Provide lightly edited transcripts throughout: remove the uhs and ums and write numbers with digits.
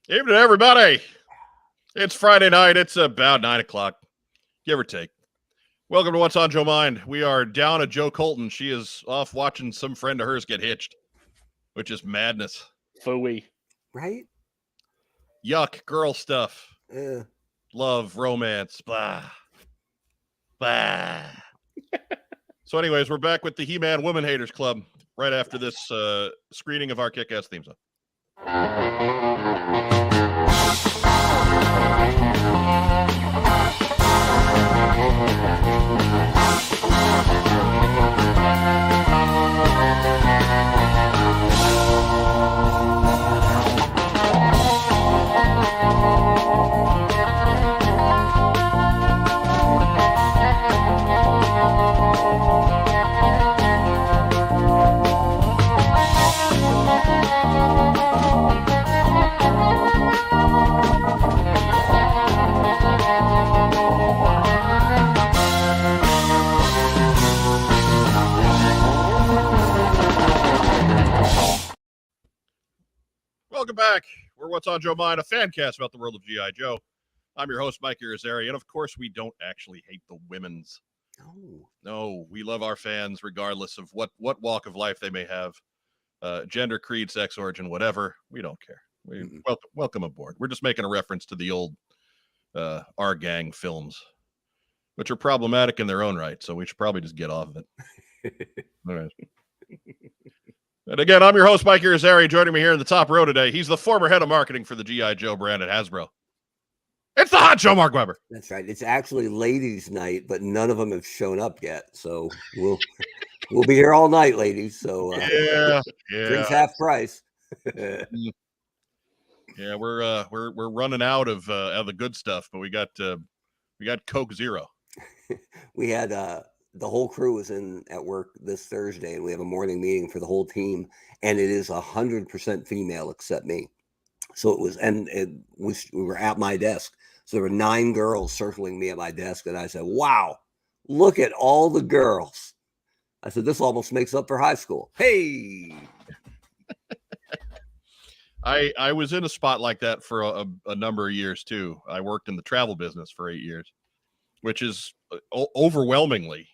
Evening, everybody. It's Friday night. It's about 9 o'clock, give or take. Welcome to What's on Joe Mind. We are down at Joe Colton. She is off watching some friend of hers get hitched, which is madness. Phooey. Right? Yuck, girl stuff. Yeah. Love, romance, blah. Blah. So anyways, we're back with the He-Man Woman Haters Club right after this screening of our kick-ass theme song. Welcome back. We're What's on Joe Mind, a fan cast about the world of G.I. Joe. I'm your host, Mike Irizarry, and of course, we don't actually hate the women's. No, we love our fans regardless of what walk of life they may have, gender, creed, sex, origin, whatever. We don't care. We welcome aboard. We're just making a reference to the old Our Gang films, which are problematic in their own right, so we should probably just get off of it. All right. And again, I'm your host, Mike Irizarry. Joining me here in the top row today, he's the former head of marketing for the G.I. Joe brand at Hasbro. It's the Hot Show, Mark Weber. That's right. It's actually ladies' night, but none of them have shown up yet. So we'll be here all night, ladies. So yeah, drinks half price. Yeah, we're running out of the good stuff, but we got Coke Zero. We had the whole crew was in at work this Thursday, and we have a morning meeting for the whole team, and it is 100% female except me. So it was, and we were at my desk. So there were 9 girls circling me at my desk, and I said, "Wow, look at all the girls." I said, "This almost makes up for high school." Hey. I was in a spot like that for a number of years too. I worked in the travel business for 8 years, which is overwhelmingly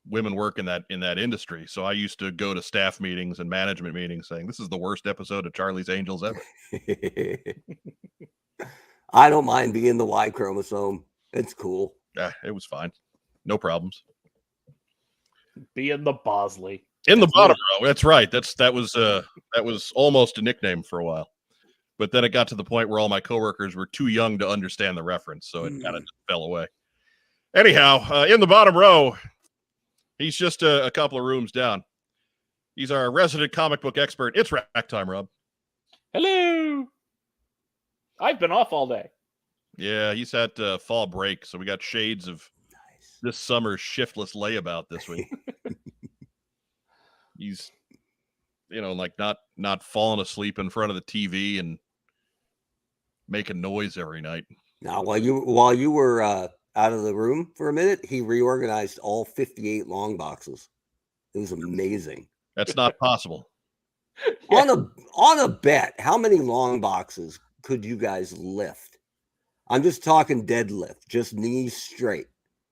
women work in that industry. So I used to go to staff meetings and management meetings saying, "This is the worst episode of Charlie's Angels ever." I don't mind being the Y chromosome. It's cool. Yeah, it was fine. No problems. Being the Bosley. In the bottom row. That's right. That was almost a nickname for a while. But then it got to the point where all my coworkers were too young to understand the reference, so it kind of fell away. Anyhow, in the bottom row, he's just a couple of rooms down. He's our resident comic book expert. It's rack time, Rob. Hello. I've been off all day. Yeah, he's at fall break, so we got shades of this summer's shiftless layabout this week. He's, like not falling asleep in front of the TV and making noise every night. Now, while you were out of the room for a minute, he reorganized all 58 long boxes. It was amazing. That's not possible. On a bet, how many long boxes could you guys lift? I'm just talking deadlift, just knees straight,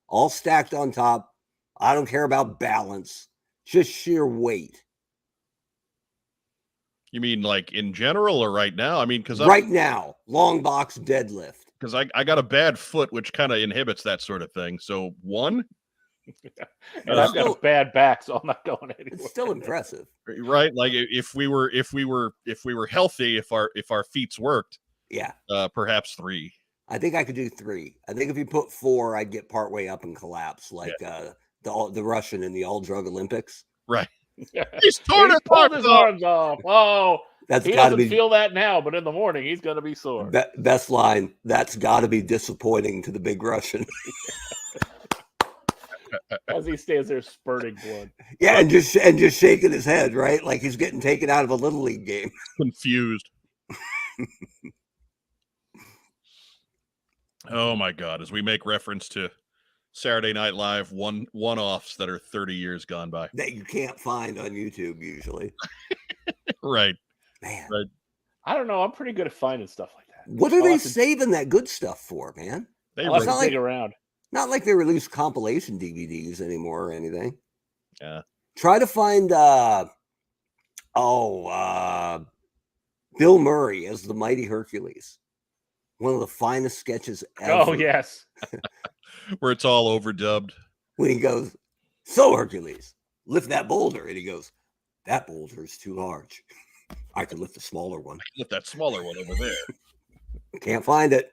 all stacked on top. I don't care about balance, just sheer weight. You mean like in general or right now? I mean, because right now, long box deadlift. Because I got a bad foot, which kind of inhibits that sort of thing. So 1. And I've got a bad back, so I'm not going anywhere. It's still impressive, right? Like if we were healthy, if our feet worked, yeah, perhaps 3. I think I could do 3. I think if you put 4, I'd get partway up and collapse, like the Russian in the all drug Olympics. Right. He's torn his arms off. Oh, he doesn't feel that now, but in the morning he's going to be sore. Best line. That's got to be disappointing to the big Russian. As he stands there spurting blood. Yeah, and just shaking his head, right? Like he's getting taken out of a little league game. Confused. Oh my God! As we make reference to Saturday Night Live one-offs that are 30 years gone by, that you can't find on YouTube usually. Right. Man. Right. I don't know. I'm pretty good at finding stuff like that. What are they saving that good stuff for, man? I'll have to dig around. Not like they release compilation DVDs anymore or anything. Yeah. Try to find Bill Murray as the Mighty Hercules. One of the finest sketches ever. Oh, yes. Where it's all overdubbed. When he goes, "So Hercules, lift that boulder." And he goes, "That boulder is too large. I could lift a smaller one." Lift that smaller one over there. Can't find it.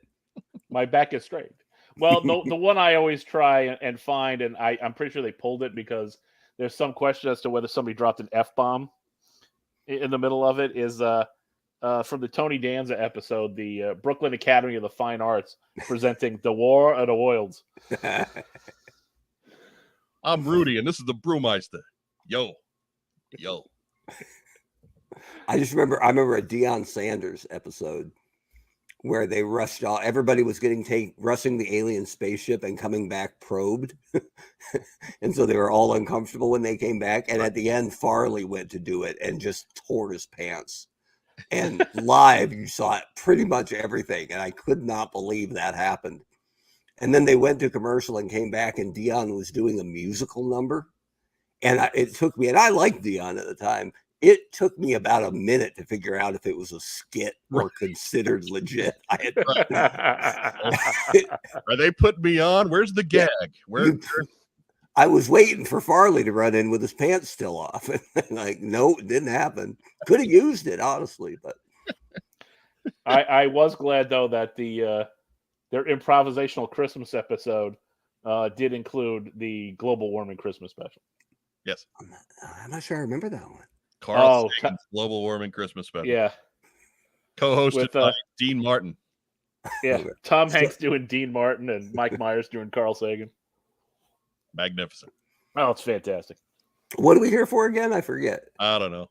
My back is straight. Well, the one I always try and find, and I'm pretty sure they pulled it because there's some question as to whether somebody dropped an F-bomb in the middle of it, is from the Tony Danza episode, the Brooklyn Academy of the Fine Arts presenting The War of the Worlds. I'm Rudy, and this is the Brewmeister. Yo. I remember a Deion Sanders episode where they rushed all. Everybody was rushing the alien spaceship and coming back probed, and so they were all uncomfortable when they came back. And at the end, Farley went to do it and just tore his pants. And live, you saw it, pretty much everything, and I could not believe that happened. And then they went to commercial and came back, and Deion was doing a musical number. And it took me, and I liked Deion at the time, it took me about a minute to figure out if it was a skit or considered legit. Are they putting me on? Where's the gag? I was waiting for Farley to run in with his pants still off. And like, no, it didn't happen. Could have used it, honestly, but I was glad though that their improvisational Christmas episode did include the global warming Christmas special. Yes. I'm not sure I remember that one. Carl Sagan's global warming Christmas special. Yeah. Co-hosted by Dean Martin. Yeah. Tom Hanks doing Dean Martin and Mike Myers doing Carl Sagan. Magnificent. Oh, it's fantastic. What are we here for again? I forget. I don't know.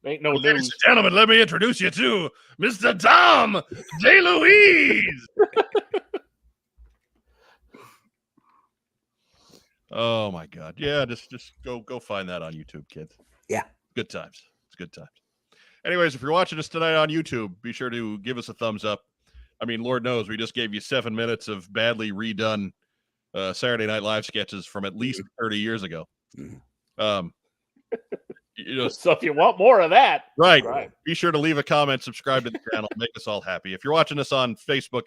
Ain't no Ladies news. and gentlemen, let me introduce you to Mr. Tom DeLuise. Oh my God. Yeah, just go find that on YouTube, kids. Yeah. Good times. It's good times. Anyways, if you're watching us tonight on YouTube, be sure to give us a thumbs up. I mean, Lord knows we just gave you 7 minutes of badly redone Saturday Night Live sketches from at least 30 years ago. So if you want more of that, right. Be sure to leave a comment, subscribe to the channel, make us all happy. If you're watching us on Facebook,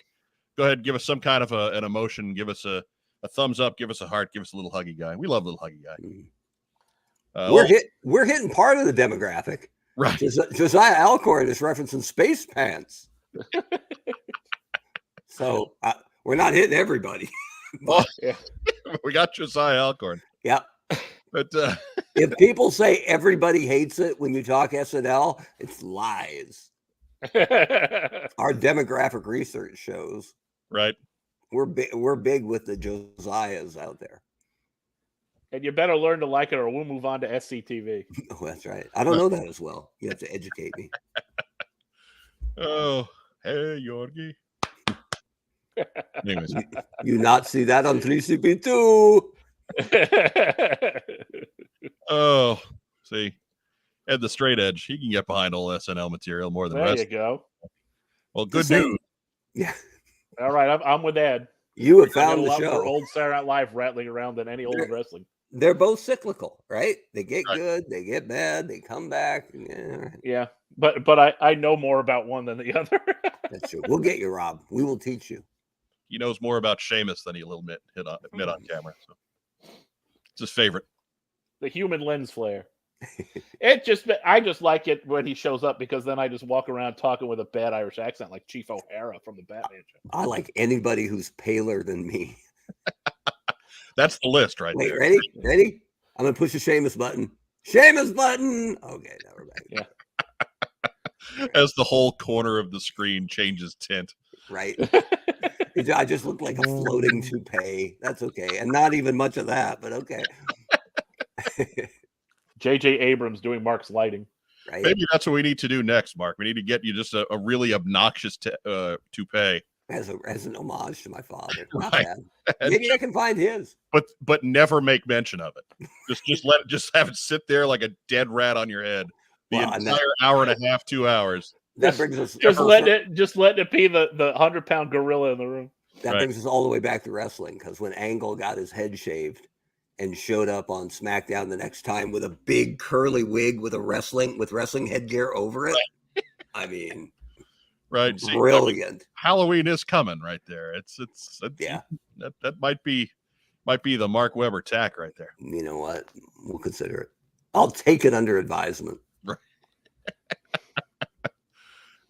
go ahead and give us some kind of an emotion. Give us a thumbs up, give us a heart, give us a little huggy guy. We love little huggy guy. We're hitting part of the demographic. Right. Josiah Alcorn is referencing space pants. So we're not hitting everybody. Well, yeah. We got Josiah Alcorn. Yeah. But if people say everybody hates it when you talk SNL, it's lies. Our demographic research shows. Right. We're big with the Josiahs out there. And you better learn to like it or we'll move on to SCTV. Oh, that's right. I don't know that as well. You have to educate me. Oh, hey, Yorgi. Anyways. You not see that on 3CP2. Oh, see. Ed the Straight Edge. He can get behind all SNL material more than the rest. There you go. Well, good news. Yeah. All right, I'm with Ed. You have found the show. More old Saturday Night Live rattling around than any old wrestling. They're both cyclical, right? They get good, they get bad, they come back. Yeah, but I know more about one than the other. That's true. We'll get you, Rob. We will teach you. He knows more about Sheamus than he'll admit on camera. So it's his favorite. The human lens flare. I just like it when he shows up because then I just walk around talking with a bad Irish accent like Chief O'Hara from the Batman show. I like anybody who's paler than me. That's the list right there. Ready? I'm gonna push the Sheamus button. Sheamus button. Okay, now we're back. Yeah. As the whole corner of the screen changes tint. Right. I just look like a floating toupee. That's okay. And not even much of that, but okay. J.J. Abrams doing Mark's lighting. Right. Maybe that's what we need to do next, Mark. We need to get you just a really obnoxious toupee. As an homage to my father. Not Right. bad. Maybe I can find his. But never make mention of it. Just have it sit there like a dead rat on your head the entire hour and a half, 2 hours. That brings us just letting it be the 100-pound gorilla in the room. That brings us all the way back to wrestling, because when Angle got his head shaved and showed up on SmackDown the next time with a big curly wig with wrestling headgear over it, I mean, right? Brilliant. See, Halloween is coming right there. It's yeah. That might be the Mark Webber tack right there. You know what? We'll consider it. I'll take it under advisement. Right.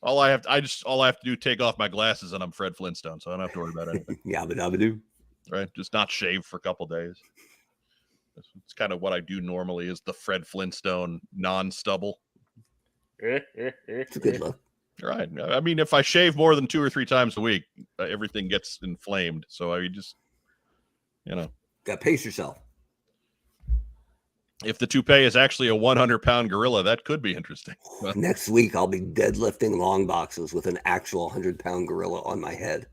All I have to do is take off my glasses and I'm Fred Flintstone, so I don't have to worry about anything. Yabba dabba do. Right? Just not shave for a couple days. It's kind of what I do normally, is the Fred Flintstone non-stubble. It's a good look. Right. I mean, if I shave more than 2 or 3 times a week, everything gets inflamed. So I just, got to pace yourself. If the toupee is actually a 100-pound gorilla, that could be interesting. Next week, I'll be deadlifting long boxes with an actual 100-pound gorilla on my head.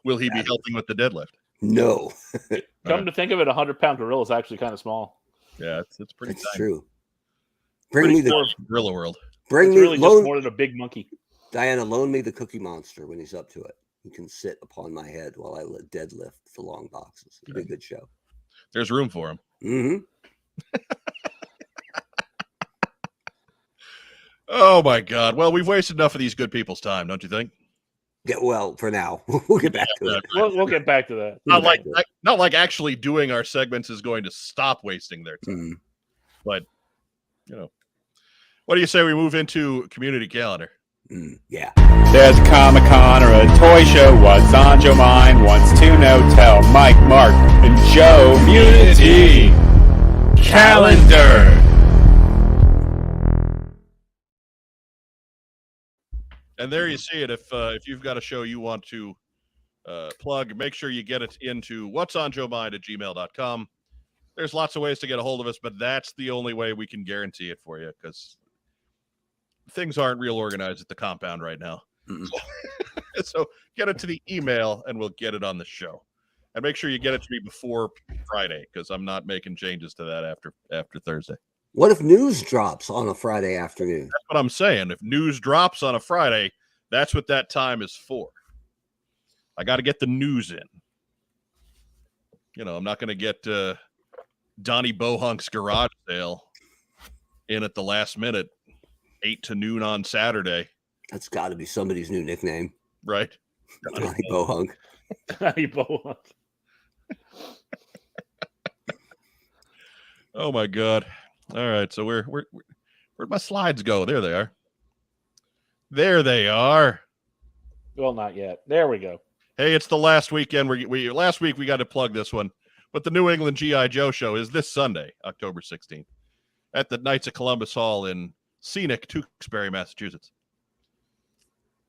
Will he be helping with the deadlift? No. Come to think of it, 100-pound gorilla is actually kind of small. Yeah, it's pretty. It's true. Bring me the gorilla world. It's really just more than a big monkey. Diana, loan me the Cookie Monster when he's up to it. He can sit upon my head while I deadlift the long boxes. It'll be a good show. There's room for him. Mm-hmm. Oh my God! Well, we've wasted enough of these good people's time, don't you think? Yeah. Well, for now, we'll get back to it. We'll get back to that. Not like actually doing our segments is going to stop wasting their time, but what do you say we move into community calendar? Yeah. There's a Comic-Con or a toy show. What's on Joe mind? Wants to know. Tell Mike, Mark, and Joe. Community calendar. And there you see it. If you've got a show you want to plug, make sure you get it into whatsonjoemind@gmail.com. There's lots of ways to get a hold of us, but that's the only way we can guarantee it for you, because things aren't real organized at the compound right now. So get it to the email and we'll get it on the show. And make sure you get it to me before Friday, because I'm not making changes to that after Thursday. What if news drops on a Friday afternoon? That's what I'm saying. If news drops on a Friday, that's what that time is for. I got to get the news in. I'm not going to get Donnie Bohunk's garage sale in at the last minute, 8 to noon on Saturday. That's got to be somebody's new nickname. Right. Donnie Bohunk. Donnie Bohunk. Oh my God. All right. So where'd my slides go? There they are. There they are. Well, not yet. There we go. Hey, it's the last weekend. Last week we got to plug this one, but the New England G.I. Joe show is this Sunday, October 16th, at the Knights of Columbus Hall in scenic Tewksbury, Massachusetts.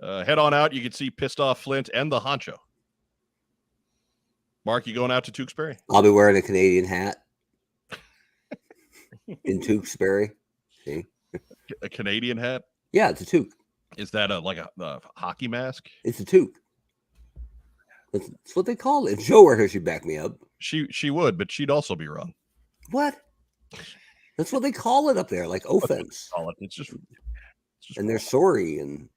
Head on out. You can see Pissed Off Flint and the Honcho. Mark, you going out to Tewksbury? I'll be wearing a Canadian hat in Tewksbury. See? A Canadian hat? Yeah, it's a toque. Is that a hockey mask? It's a toque. That's what they call it. If Joe were here, she'd back me up. She would, but she'd also be wrong. What? That's what they call it up there, like offense. It's just and they're sorry. And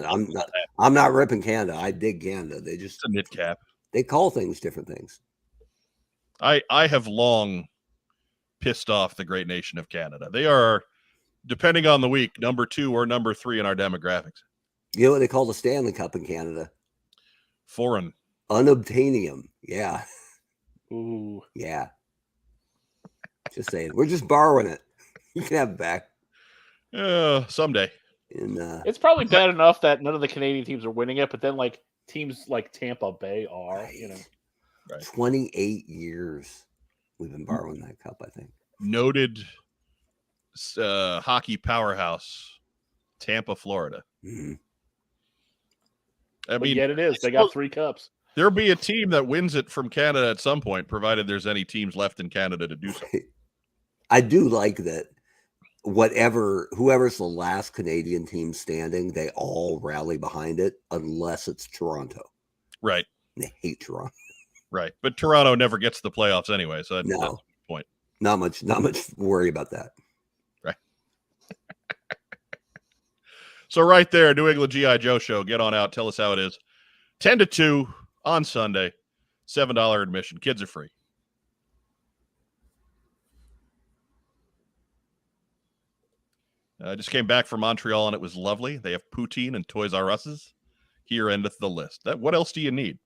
I'm not ripping Canada. I dig Canada. They just a knit cap. They call things different things. I have long pissed off the great nation of Canada. They are, depending on the week, number 2 or number 3 in our demographics. You know what they call the Stanley Cup in Canada? Foreign. Unobtainium. Yeah. Ooh. Yeah. Just saying. We're just borrowing it. You can have it back. Someday. It's probably bad enough that none of the Canadian teams are winning it, but then teams like Tampa Bay are, Right. 28 years we've been borrowing that cup, I think. Noted hockey powerhouse, Tampa, Florida. Mm-hmm. I mean, yet it is. They got 3 cups. There'll be a team that wins it from Canada at some point, provided there's any teams left in Canada to do so. I do like that. Whoever's the last Canadian team standing, they all rally behind it, unless it's Toronto. Right. They hate Toronto. Right. But Toronto never gets the playoffs anyway, so that's the point. Not much worry about that. Right. So right there, New England G.I. Joe show. Get on out. Tell us how it is. 10 to 2 on Sunday. $7 admission. Kids are free. I just came back from Montreal, and it was lovely. They have poutine and Toys R Us's. Here endeth the list. What else do you need?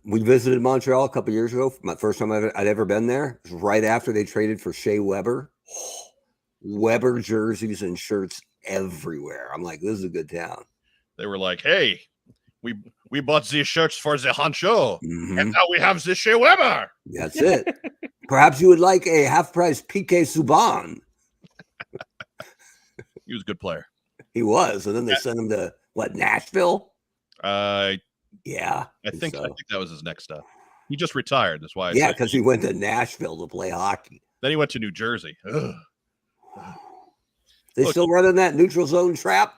We visited Montreal a couple years ago. My first time I'd ever been there. It was right after they traded for Shea Weber. Weber jerseys and shirts everywhere. I'm like, this is a good town. They were like, hey, we bought these shirts for the Honcho, and now we have the Shea Weber. That's it. Perhaps you would like a half-price PK Subban. He was a good player. He was. And then they sent him to, what, Nashville? Yeah. I think that was his next stop. He just retired. That's why. Yeah, because he went to Nashville to play hockey. Then he went to New Jersey. Ugh. They still running that neutral zone trap?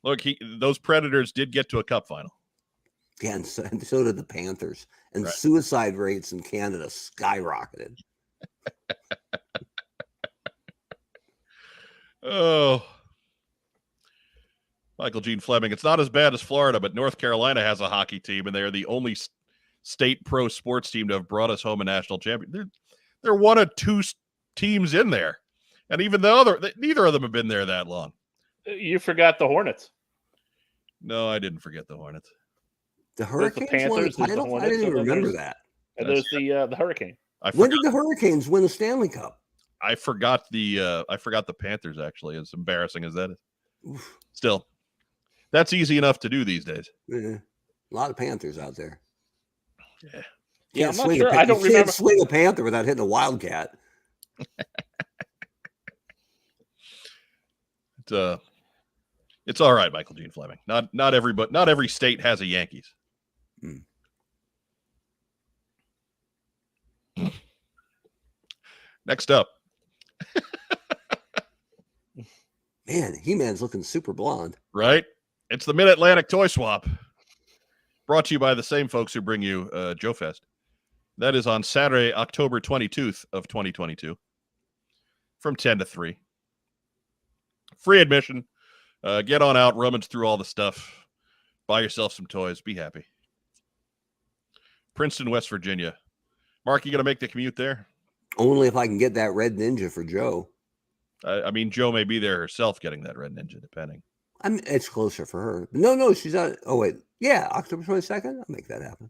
Look, those Predators did get to a cup final. Yeah, and so did the Panthers. And suicide rates in Canada skyrocketed. Oh. Michael Gene Fleming. It's not as bad as Florida, but North Carolina has a hockey team, and they are the only state pro sports team to have brought us home a national champion. They're one of two teams in there. And even neither of them have been there that long. You forgot the Hornets. No, I didn't forget the Hornets. The Hurricanes won the title? I didn't even remember that. And there's the Hurricane. When did the Hurricanes win the Stanley Cup? I forgot the Panthers, actually, as embarrassing as that is. Oof. Still, that's easy enough to do these days. Yeah. A lot of Panthers out there. Yeah, I'm not sure. I don't remember. You can't swing a Panther without hitting a Wildcat. It's all right, Michael Gene Fleming. Not every state has a Yankees. Next up. Man, He-Man's looking super blonde. Right? It's the Mid-Atlantic Toy Swap. Brought to you by the same folks who bring you Joe Fest. That is on Saturday, October 22nd of 2022 from 10 to 3. Free admission. Get on out, rummage through all the stuff. Buy yourself some toys. Be happy. Princeton, West Virginia. Mark, you going to make the commute there? Only if I can get that red ninja for Joe. I mean, Joe may be there herself getting that red ninja, depending. It's closer for her. No, she's not. Oh, wait. Yeah, October 22nd. I'll make that happen.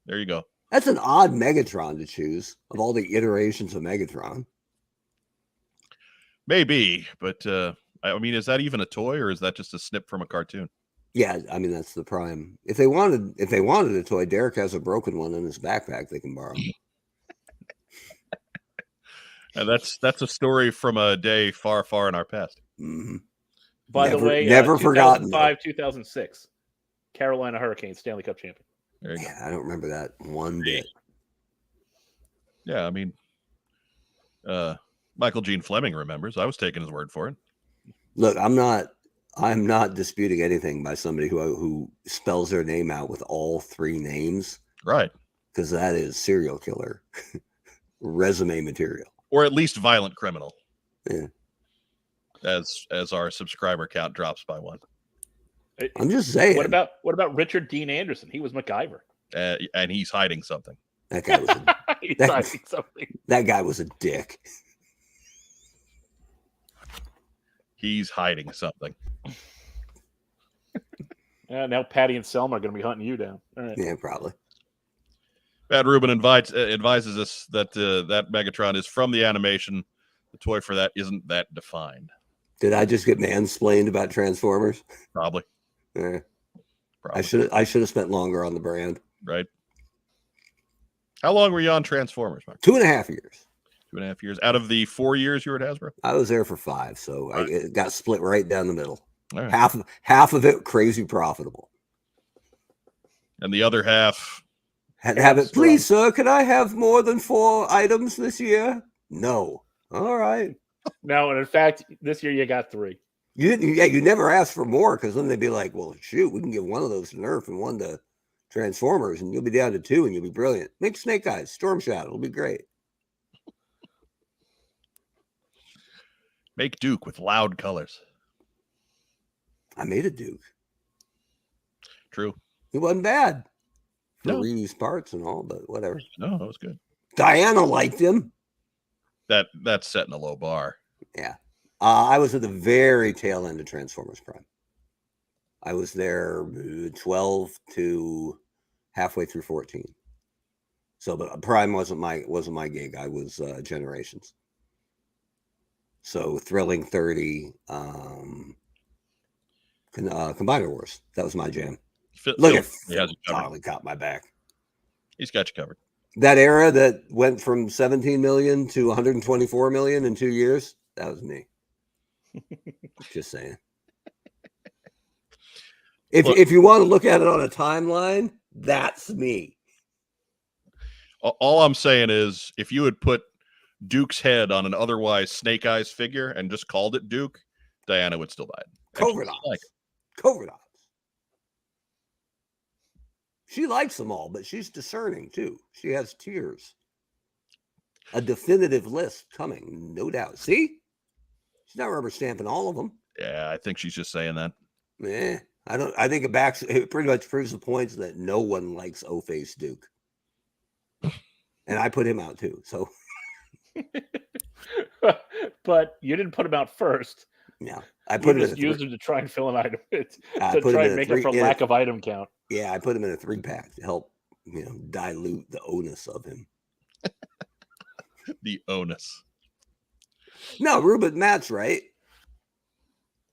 There you go. That's an odd Megatron to choose of all the iterations of Megatron. Maybe, but I mean, is that even a toy, or is that just a snip from a cartoon? Yeah, I mean, that's the prime. If they wanted a toy, Derek has a broken one in his backpack they can borrow. And that's a story from a day far, far in our past. Mm-hmm. By the way, never forgotten. 2005-2006, Carolina Hurricanes Stanley Cup champion. Yeah, I don't remember that one bit. Yeah, I mean, Michael Gene Fleming remembers. I was taking his word for it. Look, I'm not disputing anything by somebody who spells their name out with all three names. Right. Because that is serial killer resume material. Or at least violent criminal. Yeah. As our subscriber count drops by one. I'm just saying. What about Richard Dean Anderson? He was MacGyver. And he's hiding something. That guy was hiding something. That guy was a dick. He's hiding something. Now Patty and Selma are going to be hunting you down. All right. Yeah, probably. Pat Rubin advises us that that Megatron is from the animation. The toy for that isn't that defined. Did I just get mansplained about Transformers? Probably. Yeah. Probably. I should have spent longer on the brand. Right. How long were you on Transformers, Mark? 2.5 years. 2.5 years. Out of the 4 years you were at Hasbro? I was there for 5, so right. It got split right down the middle. Right. Half of it crazy profitable. And the other half... Had to have it. Please, sir, can I have more than 4 items this year? No. All right. No, and in fact, this year you got 3. You never asked for more, because then they'd be like, well, shoot, we can give one of those to Nerf and one to Transformers, and you'll be down to 2, and you'll be brilliant. Make Snake Eyes, Storm Shadow, it'll be great. Make Duke with loud colors. I made a Duke. True. It wasn't bad for No. reused parts and all, but whatever. No, that was good. Diana liked him. That's setting a low bar. Yeah. I was at the very tail end of Transformers Prime. I was there 12 to halfway through 14. So, but Prime wasn't my gig. I was Generations. So Thrilling 30, Combiner Wars. That was my jam. Look at Phil totally got my back. He's got you covered. That era that went from 17 million to 124 million in 2 years, that was me. Just saying. If you want to look at it on a timeline, that's me. All I'm saying is, if you had put Duke's head on an otherwise Snake Eyes figure and just called it Duke, Diana would still buy it. Covert Ops. Covert Ops. She likes them all, but she's discerning too. She has tiers. A definitive list coming, no doubt. See? She's not rubber stamping all of them. Yeah, I think she's just saying that. I think it pretty much proves the points that no one likes O-Face Duke. And I put him out too. So but you didn't put him out first. Yeah. I put him to try and fill an item. To try and make up for lack of item count. Yeah, I put him in a 3-pack to help, dilute the onus of him. The onus. No, Ruben, Matt's right.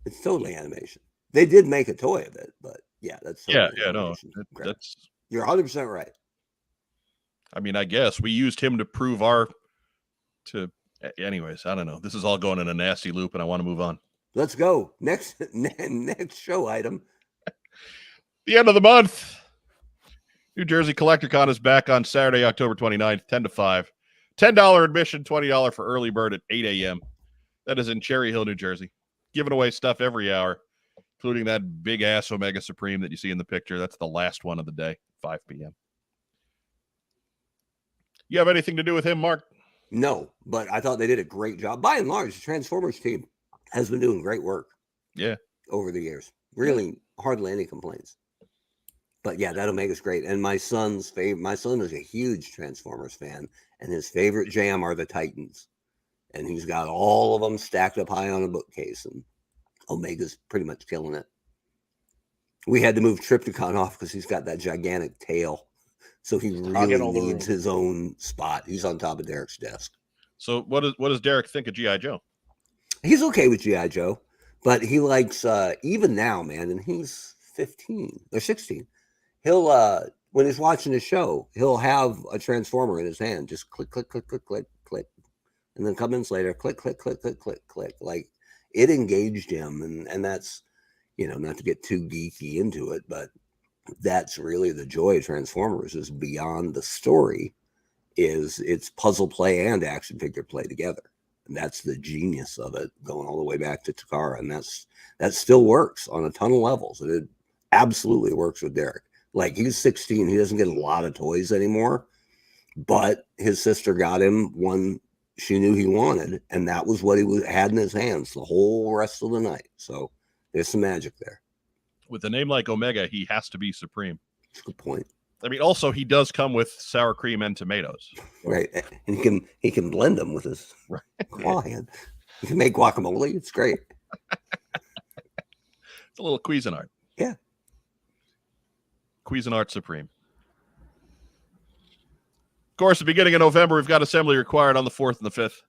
It's totally animation. They did make a toy of it, but yeah, that's totally that's you're 100% right. I mean, I guess we used him to prove anyways, I don't know. This is all going in a nasty loop and I want to move on. Let's go. Next show item. The end of the month. New Jersey CollectorCon is back on Saturday, October 29th, 10 to 5. $10 admission, $20 for early bird at 8 a.m. That is in Cherry Hill, New Jersey. Giving away stuff every hour, including that big-ass Omega Supreme that you see in the picture. That's the last one of the day, 5 p.m. You have anything to do with him, Mark? No, but I thought they did a great job. By and large, the Transformers team has been doing great work. Yeah. Over the years. Really, hardly any complaints. But yeah, that Omega's great. And my son is a huge Transformers fan, and his favorite jam are the Titans. And he's got all of them stacked up high on a bookcase, and Omega's pretty much killing it. We had to move Triptychon off because he's got that gigantic tail. So he really needs his own spot. He's on top of Derek's desk. So what does Derek think of G.I. Joe? He's okay with G.I. Joe, but he likes, even now, man, and he's 15 or 16. He'll, when he's watching a show, he'll have a Transformer in his hand. Just click, click, click, click, click, click. And then comments later, click, click, click, click, click, click. Like, it engaged him. And that's, not to get too geeky into it, but that's really the joy of Transformers is beyond the story, is it's puzzle play and action figure play together. And that's the genius of it, going all the way back to Takara. And that still works on a ton of levels. And it absolutely works with Derek. Like, he's 16. He doesn't get a lot of toys anymore. But his sister got him one she knew he wanted. And that was what he had in his hands the whole rest of the night. So there's some magic there. With a name like Omega, he has to be supreme. That's a good point. I mean, also, he does come with sour cream and tomatoes. Right. And he can blend them with his claw hand. He can make guacamole. It's great. It's a little Cuisinart. Yeah. Cuisinart Supreme. Of course, the beginning of November, we've got assembly required on the 4th and the 5th.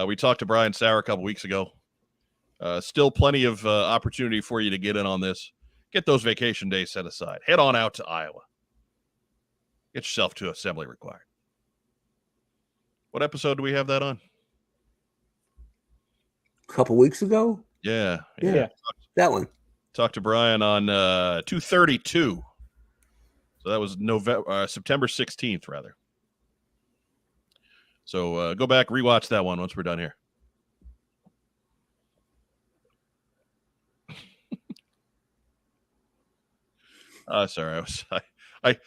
We talked to Brian Sauer a couple weeks ago. Still plenty of opportunity for you to get in on this. Get those vacation days set aside. Head on out to Iowa. Get yourself to assembly required. What episode do we have that on? A couple weeks ago? Yeah. That one. Talked to Brian on 232. So that was September 16th, rather. So go back, rewatch that one once we're done here. Sorry,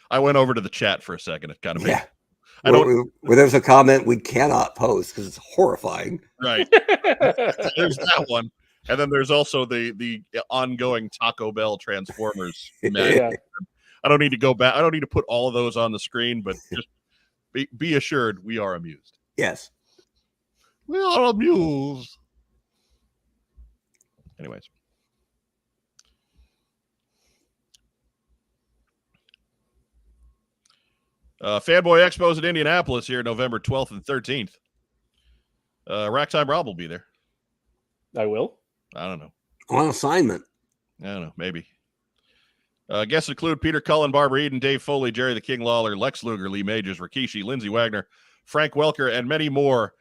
I went over to the chat for a second. It kind of where there's a comment we cannot post because it's horrifying. Right. There's that one. And then there's also the ongoing Taco Bell Transformers match. Yeah. I don't need to go back. I don't need to put all of those on the screen, but just be assured we are amused. Yes. We are amused. Anyways. Fanboy Expos in Indianapolis here November 12th and 13th. Racktime Rob will be there. I will. I don't know. On assignment. I don't know. Maybe. Guests include Peter Cullen, Barbara Eden, Dave Foley, Jerry the King Lawler, Lex Luger, Lee Majors, Rikishi, Lindsey Wagner, Frank Welker, and many more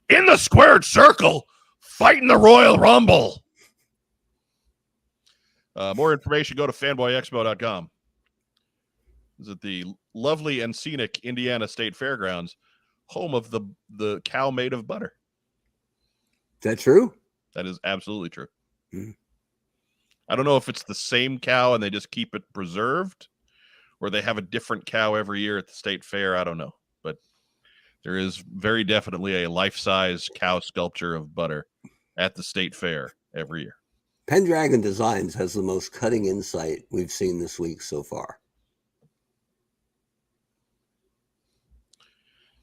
in the squared circle fighting the Royal Rumble. More information, go to fanboyexpo.com. Visit the lovely and scenic Indiana State Fairgrounds, home of the cow made of butter. Is that true? That is absolutely true. Mm. I don't know if it's the same cow and they just keep it preserved, or they have a different cow every year at the state fair. I don't know, but there is very definitely a life-size cow sculpture of butter at the state fair every year. Pendragon Designs has the most cutting insight we've seen this week so far.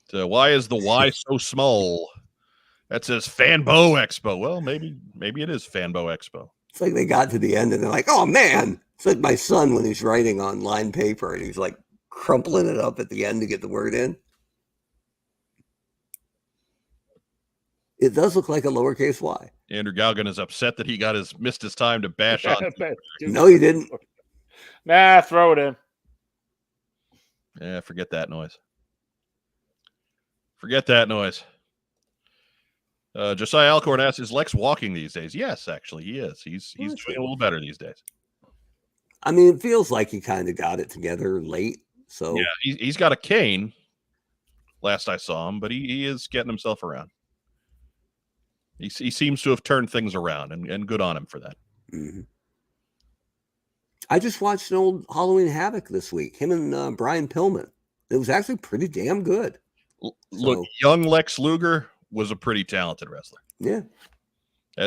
So why is the Y so small? That says Fanbo Expo. Well, maybe it is Fanbo Expo. It's like they got to the end and they're like, oh man. It's like my son when he's writing on line paper and he's like crumpling it up at the end to get the word in. It does look like a lowercase y. Andrew Galgan is upset that he missed his time to bash on. No, he didn't. Nah, throw it in. Yeah, forget that noise. Forget that noise. Josiah Alcorn asks, is Lex walking these days? Yes, actually, he is. He's doing a little better these days. I mean, it feels like he kind of got it together late. So yeah, he's got a cane. Last I saw him, but he is getting himself around. He seems to have turned things around, and good on him for that. Mm-hmm. I just watched an old Halloween Havoc this week. Him and Brian Pillman. It was actually pretty damn good. Look, young Lex Luger was a pretty talented wrestler. Yeah.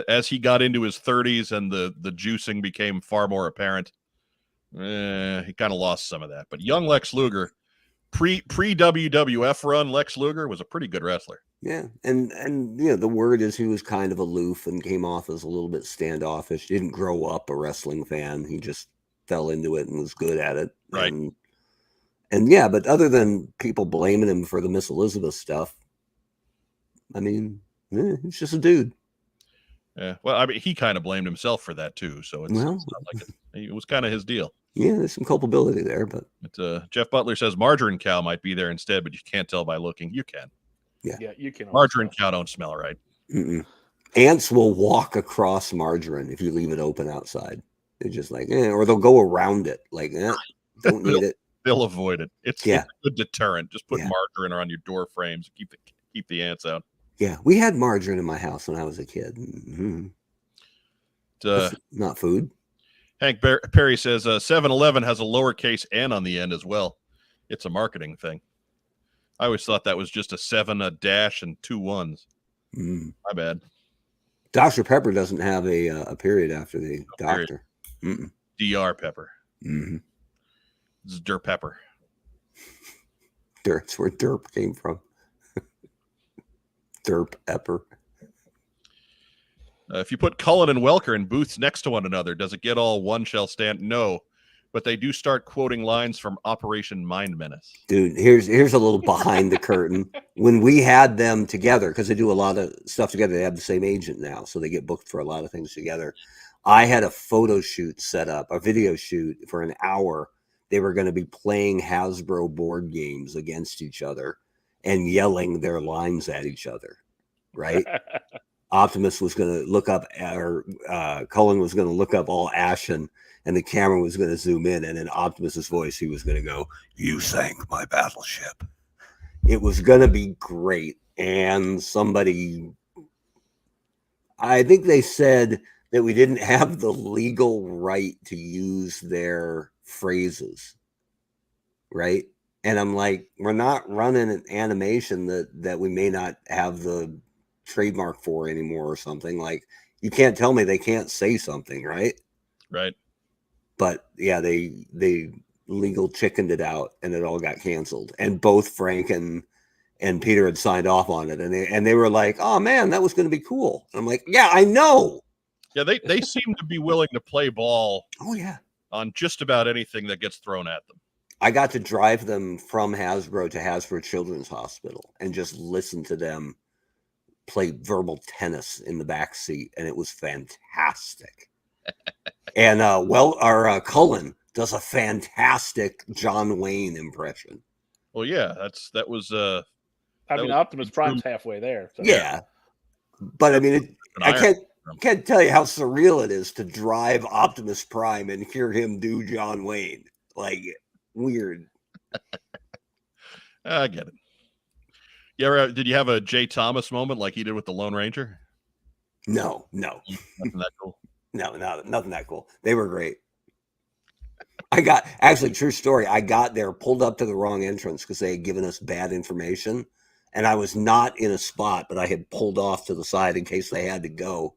As he got into his 30s and the juicing became far more apparent, he kind of lost some of that. But young Lex Luger, pre WWF run Lex Luger was a pretty good wrestler. Yeah, and you know, the word is he was kind of aloof and came off as a little bit standoffish. Didn't grow up a wrestling fan. He just fell into it and was good at it. Right. And yeah, but other than people blaming him for the Miss Elizabeth stuff, I mean, he's just a dude. Yeah, well, I mean, he kind of blamed himself for that too. So it's not like it was kind of his deal. Yeah, there's some culpability there, but Jeff Butler says margarine cow might be there instead, but you can't tell by looking. You can. Yeah, you can. Margarine cow don't smell right. Mm-mm. Ants will walk across margarine if you leave it open outside. They're just like, or they'll go around it. Like, don't need it. They'll avoid it. It's a good deterrent. Just put margarine on your door frames. Keep the ants out. Yeah, we had margarine in my house when I was a kid. Mm-hmm. Not food. Hank Perry says 7-Eleven has a lowercase n on the end as well. It's a marketing thing. I always thought that was just a 7, a dash, and 2 1s. Mm. My bad. Dr. Pepper doesn't have a period after the doctor. Dr. Pepper. Mm-hmm. This is Derp Pepper. That's where derp came from. Derp Pepper. If you put Cullen and Welker in booths next to one another, does it get all one shall stand? No. But they do start quoting lines from Operation Mind Menace. Dude, here's a little behind the curtain. When we had them together, because they do a lot of stuff together, they have the same agent now, so they get booked for a lot of things together. I had a photo shoot set up, a video shoot for an hour. They were going to be playing Hasbro board games against each other and yelling their lines at each other, right? Optimus was going to look up, or Cullen was going to look up all ashen, and the camera was going to zoom in, and in Optimus's voice, he was going to go, "You sank my battleship." It was going to be great. And somebody, I think they said that we didn't have the legal right to use their phrases, right? And I'm like, we're not running an animation that we may not have the trademark for anymore or something. Like, You can't tell me they can't say something, right? Right. But yeah, they legal chickened it out, and it all got canceled. And both Frank and Peter had signed off on it, and they were like, "Oh man, that was going to be cool." And I'm like, "Yeah, I know." Yeah, they seem to be willing to play ball. Oh yeah, on just about anything that gets thrown at them. I got to drive them from Hasbro to Hasbro Children's Hospital and just listen to them play verbal tennis in the back seat, and it was fantastic. And our Cullen does a fantastic John Wayne impression. Well, yeah, that was Optimus Prime's halfway there. So. Yeah, but I mean, I can't tell you how surreal it is to drive Optimus Prime and hear him do John Wayne. Like, weird. I get it. Did you have a Jay Thomas moment like he did with the Lone Ranger? No. Nothing that cool. No, nothing that cool. They were great. Actually, true story. I got there, pulled up to the wrong entrance because they had given us bad information. And I was not in a spot, but I had pulled off to the side in case they had to go.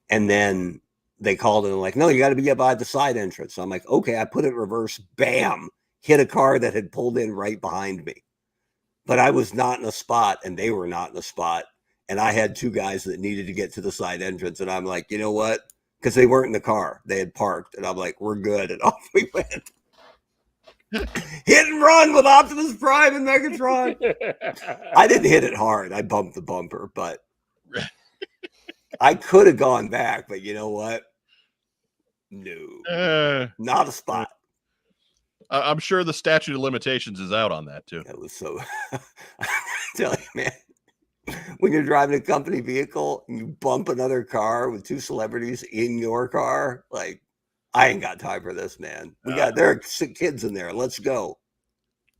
And then they called and like, no, you got to be by the side entrance. So I'm like, okay, I put it in reverse, bam, hit a car that had pulled in right behind me. But I was not in a spot and they were not in a spot. And I had two guys that needed to get to the side entrance. And I'm like, you know what? Because they weren't in the car. They had parked. And I'm like, we're good. And off we went. Hit and run with Optimus Prime and Megatron. I didn't hit it hard. I bumped the bumper, but I could have gone back. But you know what? No, not a spot. I'm sure the statute of limitations is out on that too. That was so. I tell you, man, when you're driving a company vehicle and you bump another car with two celebrities in your car, like, I ain't got time for this, man. There are kids in there. Let's go.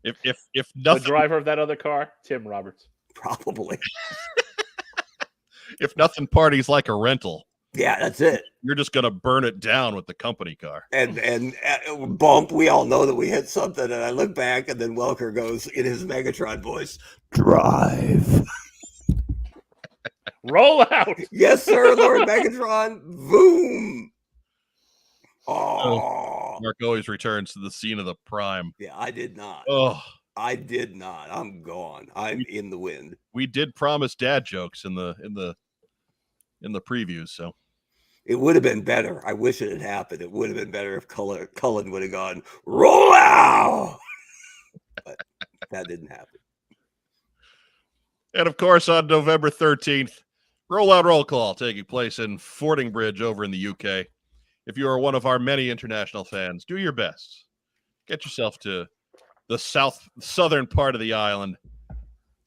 If nothing, the driver of that other car, Tim Roberts, probably. If nothing parties like a rental. Yeah, that's it. You're just gonna burn it down with the company car. And bump. We all know that we hit something. And I look back, and then Welker goes in his Megatron voice, "Drive, roll out." Yes, sir, Lord Megatron. Boom. Oh, Mark always returns to the scene of the Prime. Yeah, I did not. Oh, I did not. I'm gone. I'm in the wind. We did promise dad jokes in the previews, so it would have been better. I wish it had happened. It would have been better if Cullen would have gone, roll out. But that didn't happen. And of course, on November 13th, Rollout Roll Call taking place in Fordingbridge over in the UK. If you are one of our many international fans, do your best. Get yourself to the southern part of the island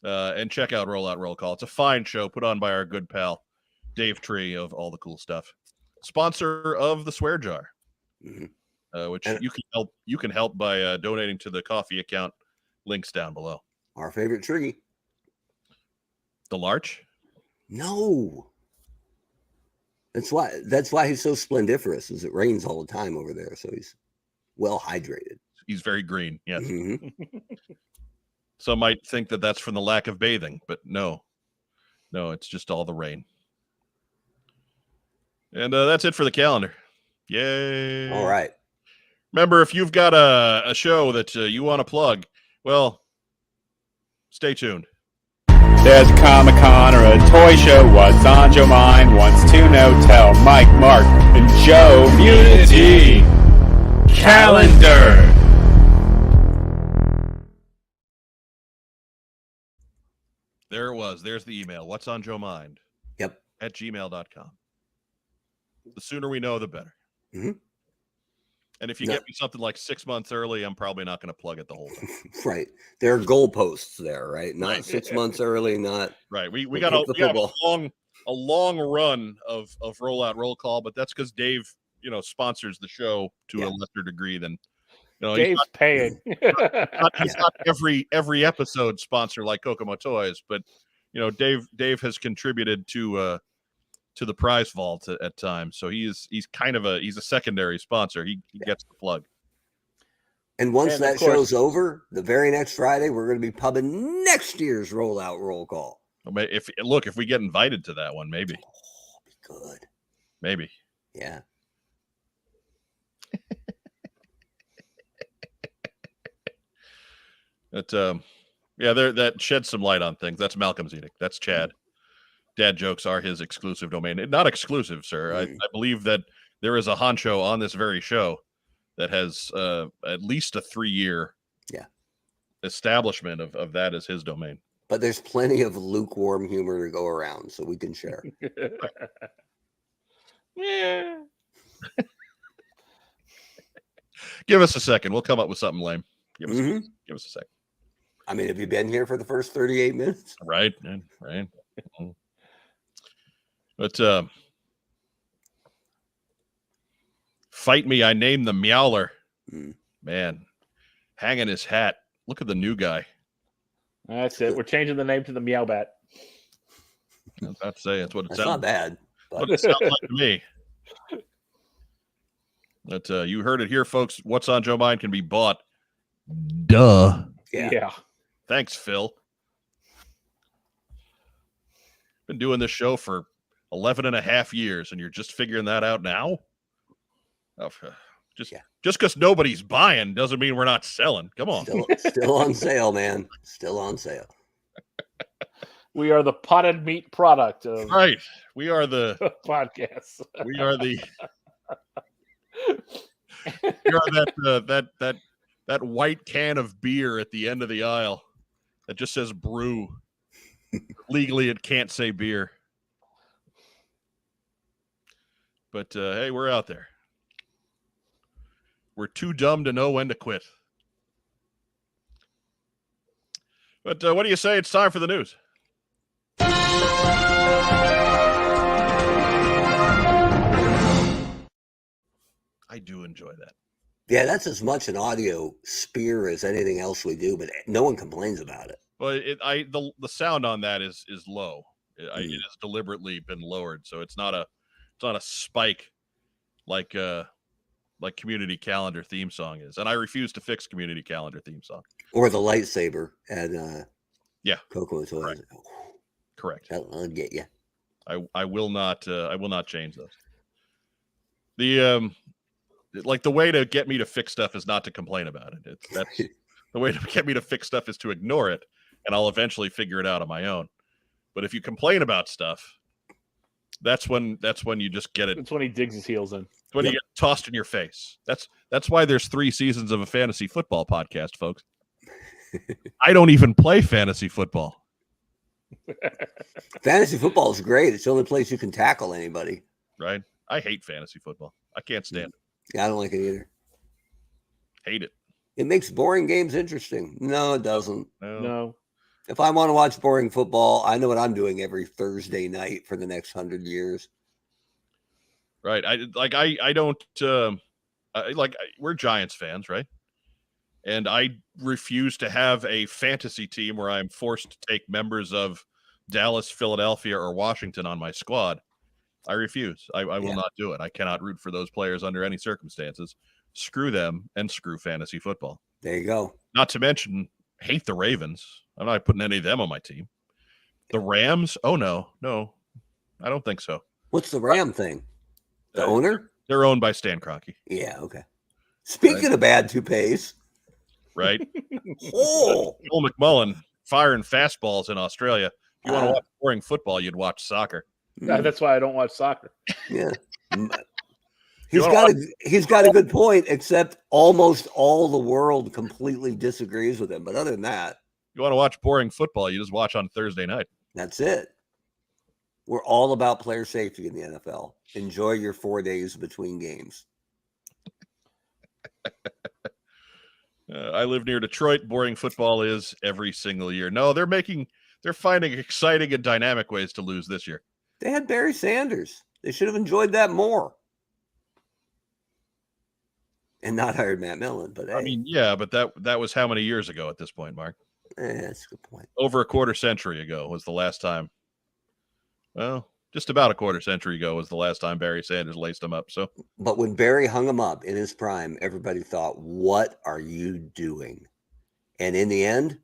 and check out Rollout Roll Call. It's a fine show put on by our good pal, Dave Tree of All the Cool Stuff. Sponsor of the Swear Jar, which you can help by donating to the coffee account. Links down below. Our favorite tree. The larch? No. That's why he's so splendiferous, is it rains all the time over there, so he's well hydrated. He's very green, yes. Mm-hmm. Some might think that that's from the lack of bathing, but no, it's just all the rain. And that's it for the calendar. Yay! All right. Remember, if you've got a show that you want to plug, well, stay tuned. There's a Comic-Con or a toy show. What's on Joe Mind wants to know. Tell Mike, Mark, and Joe. Community Calendar. There it was. There's the email. What's on Joe Mind? Yep. At gmail.com. The sooner we know, the better. Mm-hmm. And if you get me something like 6 months early, I'm probably not going to plug it the whole time. Right. There are goalposts there, right? Not 6 months early, not right. We got a long run of Rollout Roll Call, but that's because Dave, sponsors the show to a lesser degree than Dave's paying. He's not every episode sponsor like Kokomo Toys, but Dave has contributed to the prize vault at times, so he's kind of a secondary sponsor. He gets the plug. And once that show's over, the very next Friday, we're going to be pubbing next year's Rollout Roll Call. If we get invited to that one, maybe. Oh, be good. Maybe. Yeah. That sheds some light on things. That's Malcolm's edict. That's Chad. Dad jokes are his exclusive domain. Not exclusive, sir. I believe that there is a honcho on this very show that has at least a 3-year establishment of that as his domain. But there's plenty of lukewarm humor to go around, so we can share. Yeah. Give us a second. We'll come up with something lame. Give us a second. I mean, have you been here for the first 38 minutes? Right. But fight me. I named the Meowler. Man, hanging his hat. Look at the new guy. That's it. We're changing the name to the Meow Bat. I was about to say that's what it That's sounds. not bad. What it sounds like to me. But you heard it here, folks. What's on Joe Mind can be bought. Duh. Yeah. Thanks, Phil. Been doing this show for 11 and a half years, and you're just figuring that out now? Just because nobody's buying doesn't mean we're not selling. Come on. Still on sale, man. Still on sale. We are the potted meat product of right. We are the podcast. We are the we are that white can of beer at the end of the aisle that just says brew. Legally, it can't say beer. But hey, we're out there. We're too dumb to know when to quit. But what do you say? It's time for the news. I do enjoy that. Yeah, that's as much an audio spear as anything else we do, but no one complains about it. Well, the sound on that is low. It has deliberately been lowered, so it's not a spike like Community Calendar theme song is. And I refuse to fix Community Calendar theme song or the lightsaber and Coco toys. Correct. That'll get you. I will not change those. The the way to get me to fix stuff is not to complain about it. That's the way to get me to fix stuff is to ignore it, and I'll eventually figure it out on my own. But if you complain about stuff, that's when you just get it. That's when he digs his heels in. It's when you get tossed in your face. That's why there's 3 seasons of a fantasy football podcast, folks. I don't even play fantasy football. Fantasy football is great. It's the only place you can tackle anybody. Right? I hate fantasy football. I can't stand it. Yeah, I don't like it either. Hate it. It makes boring games interesting. No, it doesn't. No. If I want to watch boring football, I know what I'm doing every Thursday night for the next 100 years. Right. We're Giants fans, right? And I refuse to have a fantasy team where I'm forced to take members of Dallas, Philadelphia, or Washington on my squad. I refuse. I will not do it. I cannot root for those players under any circumstances. Screw them and screw fantasy football. There you go. Not to mention, hate the Ravens. I'm not putting any of them on my team. The Rams? Oh, no, I don't think so. What's the Ram thing? The owner? They're owned by Stan Kroenke. Yeah, okay. Speaking of bad toupees. Right? Oh! Joel McMullen firing fastballs in Australia. If you want to watch boring football, you'd watch soccer. That's why I don't watch soccer. Yeah. He's got a good point, except almost all the world completely disagrees with him. But other than that, you want to watch boring football, you just watch on Thursday night. That's it. We're all about player safety in the NFL. Enjoy your 4 days between games. I live near Detroit. Boring football is every single year. No, they're finding exciting and dynamic ways to lose this year. They had Barry Sanders. They should have enjoyed that more. And not hired Matt Millen, but hey. I mean, yeah, but that was how many years ago at this point, Mark? That's a good point. Over a quarter century ago was the last time. Well, just about a quarter century ago was the last time Barry Sanders laced him up. So, but when Barry hung him up in his prime, everybody thought, "What are you doing?" And in the end,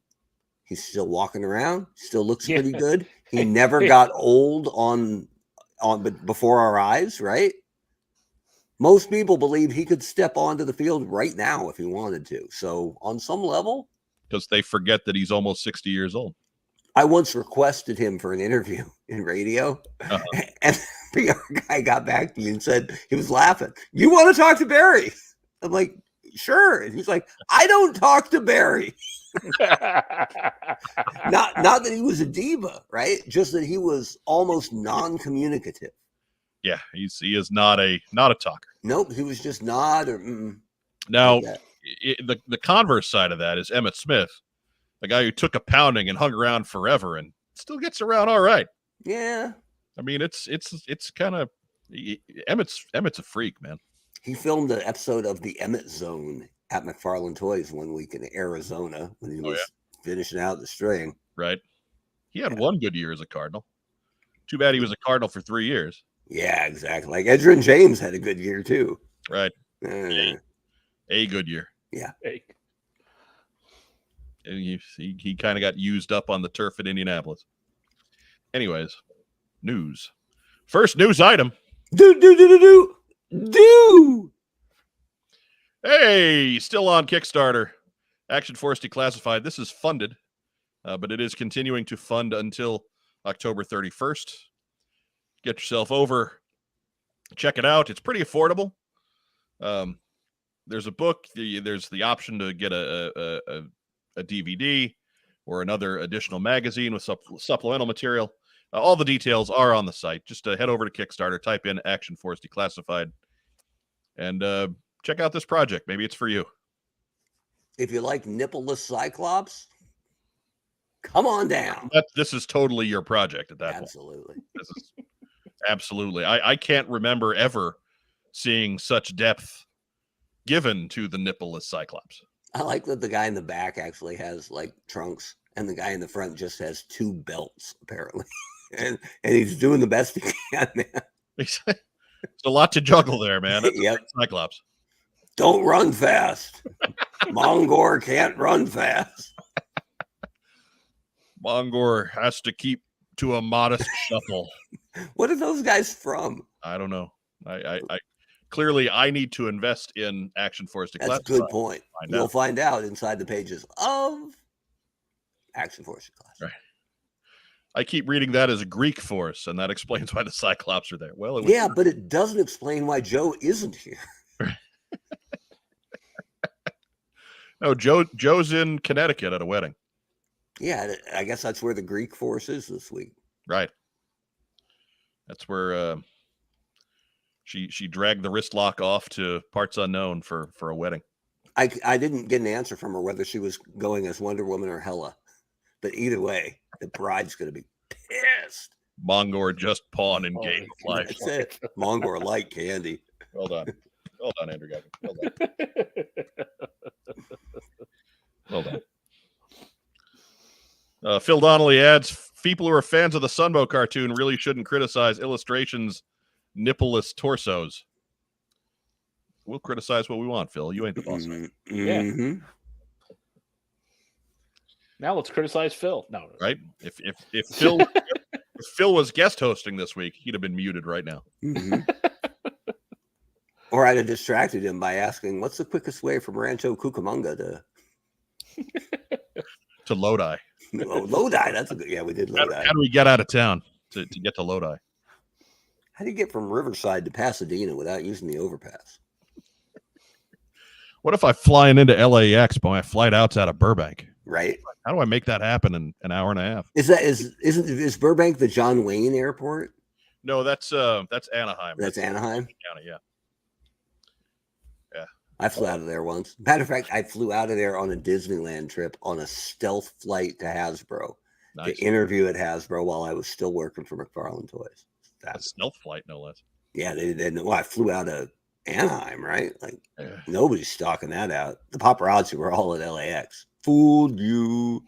he's still walking around, still looks pretty good. He never got old on but before our eyes, right? Most people believe he could step onto the field right now if he wanted to. So on some level, because they forget that he's almost 60 years old. I once requested him for an interview in radio, and the guy got back to me and said he was laughing. You want to talk to Barry? I'm like, sure. And he's like, I don't talk to Barry. Not that he was a diva, right? Just that he was almost non-communicative. Yeah, he is not a talker. Nope, he was just nod or now. Like the converse side of that is Emmitt Smith, the guy who took a pounding and hung around forever and still gets around all right. Yeah, I mean it's kind of Emmett's a freak, man. He filmed an episode of the Emmett Zone at McFarland Toys one week in Arizona when he was finishing out the string. Right, he had one good year as a Cardinal. Too bad he was a Cardinal for 3 years. Yeah, exactly. Like Edgerrin James had a good year too. Right. A good year. Yeah. And he kind of got used up on the turf at Indianapolis. Anyways, news. First news item. Do. Hey, still on Kickstarter. Action Force Declassified. This is funded, but it is continuing to fund until October 31st. Get yourself over. Check it out. It's pretty affordable. There's a book. There's the option to get a DVD or another additional magazine with supplemental material. All the details are on the site. Just head over to Kickstarter, type in Action Force Declassified, and check out this project. Maybe it's for you. If you like nippleless Cyclops, come on down. This is totally your project at that point. Absolutely. This is absolutely. I can't remember ever seeing such depth given to the nippleless Cyclops. I like that the guy in the back actually has like trunks and the guy in the front just has 2 belts apparently. and he's doing the best he can, man. It's a lot to juggle there, man. Yep. Cyclops. Don't run fast. Mongor can't run fast. Mongor has to keep to a modest shuffle. What are those guys from? I don't know. I clearly I need to invest in Action Force Declassified. That's a good point. You'll find out inside the pages of Action Force Declassified. Right. I keep reading that as a Greek force, and that explains why the Cyclops are there. Well, yeah, but it doesn't explain why Joe isn't here. No, Joe's in Connecticut at a wedding. Yeah, I guess that's where the Greek force is this week. Right. That's where she dragged the wrist lock off to parts unknown for a wedding. I didn't get an answer from her whether she was going as Wonder Woman or Hela, but either way, the bride's going to be pissed. Mongor just pawn in Game of Life. That's it. Mongor like candy. Well done, Andrew Gavin. Well done. Well done. Phil Donnelly adds, people who are fans of the Sunbow cartoon really shouldn't criticize Illustration's nippleless torsos. We'll criticize what we want, Phil. You ain't the boss. Mm-hmm. Yeah. Now let's criticize Phil. No. Right? If Phil if Phil was guest hosting this week, he'd have been muted right now. Mm-hmm. Or I'd have distracted him by asking, what's the quickest way from Rancho Cucamonga to Lodi? Lodi, that's a good. Yeah, we did Lodi. How do we get out of town to get to Lodi? How do you get from Riverside to Pasadena without using the overpass? What if I flying into LAX, but my flight out's out of Burbank? Right. How do I make that happen in an hour and a half? Is Burbank the John Wayne Airport? No, that's Anaheim. That's Anaheim. County, yeah. I flew out of there once. Matter of fact, I flew out of there on a Disneyland trip on a stealth flight to Hasbro to interview at Hasbro while I was still working for McFarland Toys. That's a stealth flight, no less. Yeah, they didn't. Well, I flew out of Anaheim, right? Like nobody's stalking that out. The paparazzi were all at LAX. Fooled you.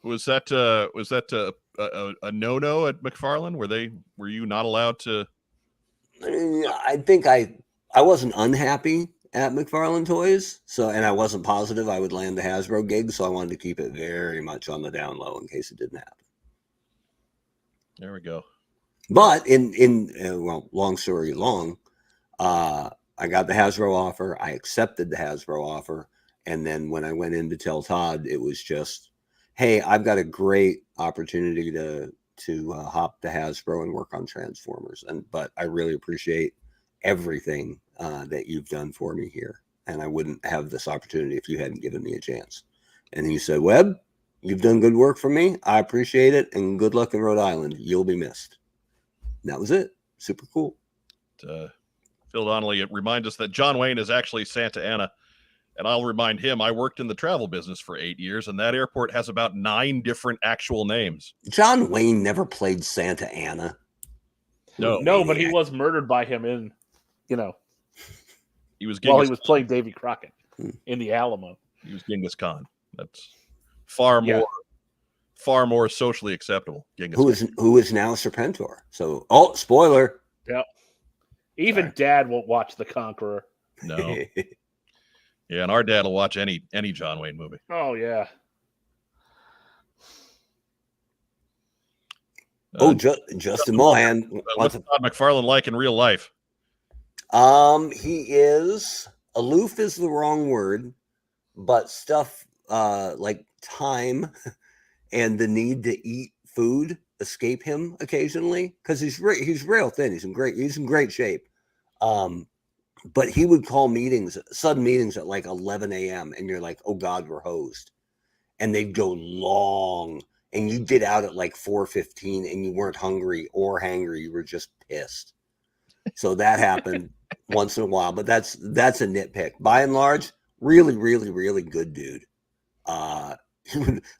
Was that a no-no at McFarland? Were you not allowed to? I think I wasn't unhappy at McFarland Toys, and I wasn't positive I would land the Hasbro gig, so I wanted to keep it very much on the down low in case it didn't happen. There we go. But well, long story long, I got the Hasbro offer. I accepted the Hasbro offer. And then when I went in to tell Todd, it was just, hey, I've got a great opportunity to hop to Hasbro and work on Transformers. But I really appreciate everything that you've done for me here. And I wouldn't have this opportunity if you hadn't given me a chance. And he said, Webb, you've done good work for me. I appreciate it. And good luck in Rhode Island. You'll be missed. And that was it. Super cool. Phil Donnelly, it reminds us that John Wayne is actually Santa Ana. And I'll remind him, I worked in the travel business for 8 years, and that airport has about 9 different actual names. John Wayne never played Santa Ana. No, but he was murdered by him in, he was while he was playing Davy Crockett in the Alamo. He was Genghis Khan. That's far more socially acceptable. Who is now Serpentor. So, spoiler. Yeah. Even Dad won't watch The Conqueror. No. Yeah, and our dad will watch any John Wayne movie. Oh yeah. Justin Mohan. What's Todd McFarlane like in real life? He is aloof is the wrong word, but stuff like time and the need to eat food escape him occasionally because he's real thin. He's in great shape. But he would call sudden meetings at like 11 a.m. and you're like, oh God, we're hosed. And they'd go long and you'd get out at like 4:15 and you weren't hungry or hangry. You were just pissed. So that happened once in a while, but that's a nitpick. By and large, really, really, really good dude. One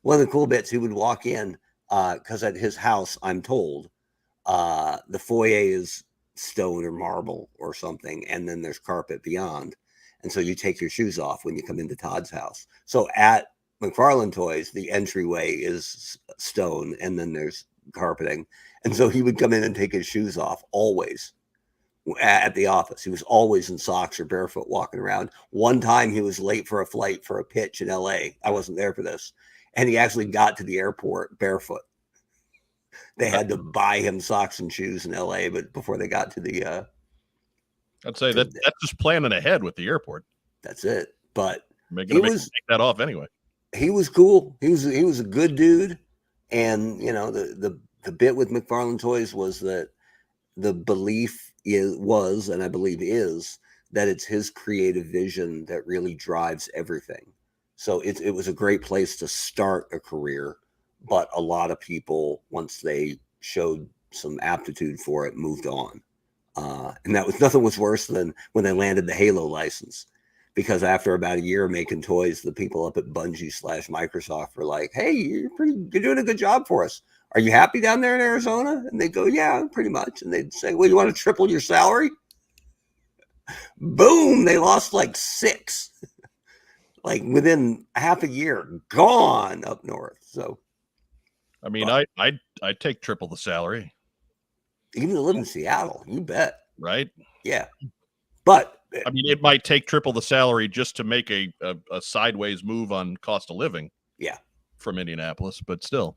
of the cool bits, he would walk in because at his house, I'm told, the foyer is stone or marble or something, and then there's carpet beyond, and so you take your shoes off when you come into Todd's house. So at McFarlane Toys, the entryway is stone, and then there's carpeting, and so he would come in and take his shoes off always at the office. He was always in socks or barefoot walking around. One time he was late for a flight for a pitch in LA. I wasn't there for this, and he actually got to the airport barefoot. They had to buy him socks and shoes in LA, but before they got to the I'd say that's just planning ahead with the airport. That's it. But take that off anyway. He was cool. He was a good dude. And the bit with McFarlane Toys was that the belief was, and I believe is, that it's his creative vision that really drives everything. So it was a great place to start a career. But a lot of people, once they showed some aptitude for it, moved on. And nothing was worse than when they landed the Halo license. Because after about a year of making toys, the people up at Bungie/Microsoft were like, hey, you're doing a good job for us. Are you happy down there in Arizona? And they go, yeah, pretty much. And they'd say, well, you want to triple your salary? Boom, they lost like 6. Like within half a year, gone up north. So. I mean, I'd take triple the salary. Even to live in Seattle, you bet. Right? Yeah. But I mean, it might take triple the salary just to make a sideways move on cost of living. Yeah. From Indianapolis, but still.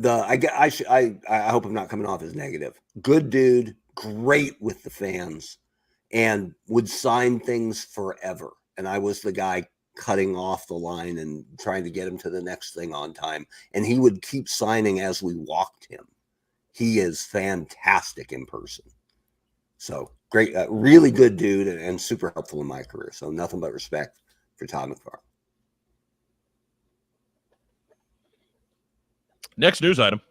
I hope I'm not coming off as negative. Good dude, great with the fans, and would sign things forever. And I was the guy cutting off the line and trying to get him to the next thing on time. And he would keep signing as we walked him. He is fantastic in person. So great, really good dude and super helpful in my career. So nothing but respect for Todd McFarlane. Next news item.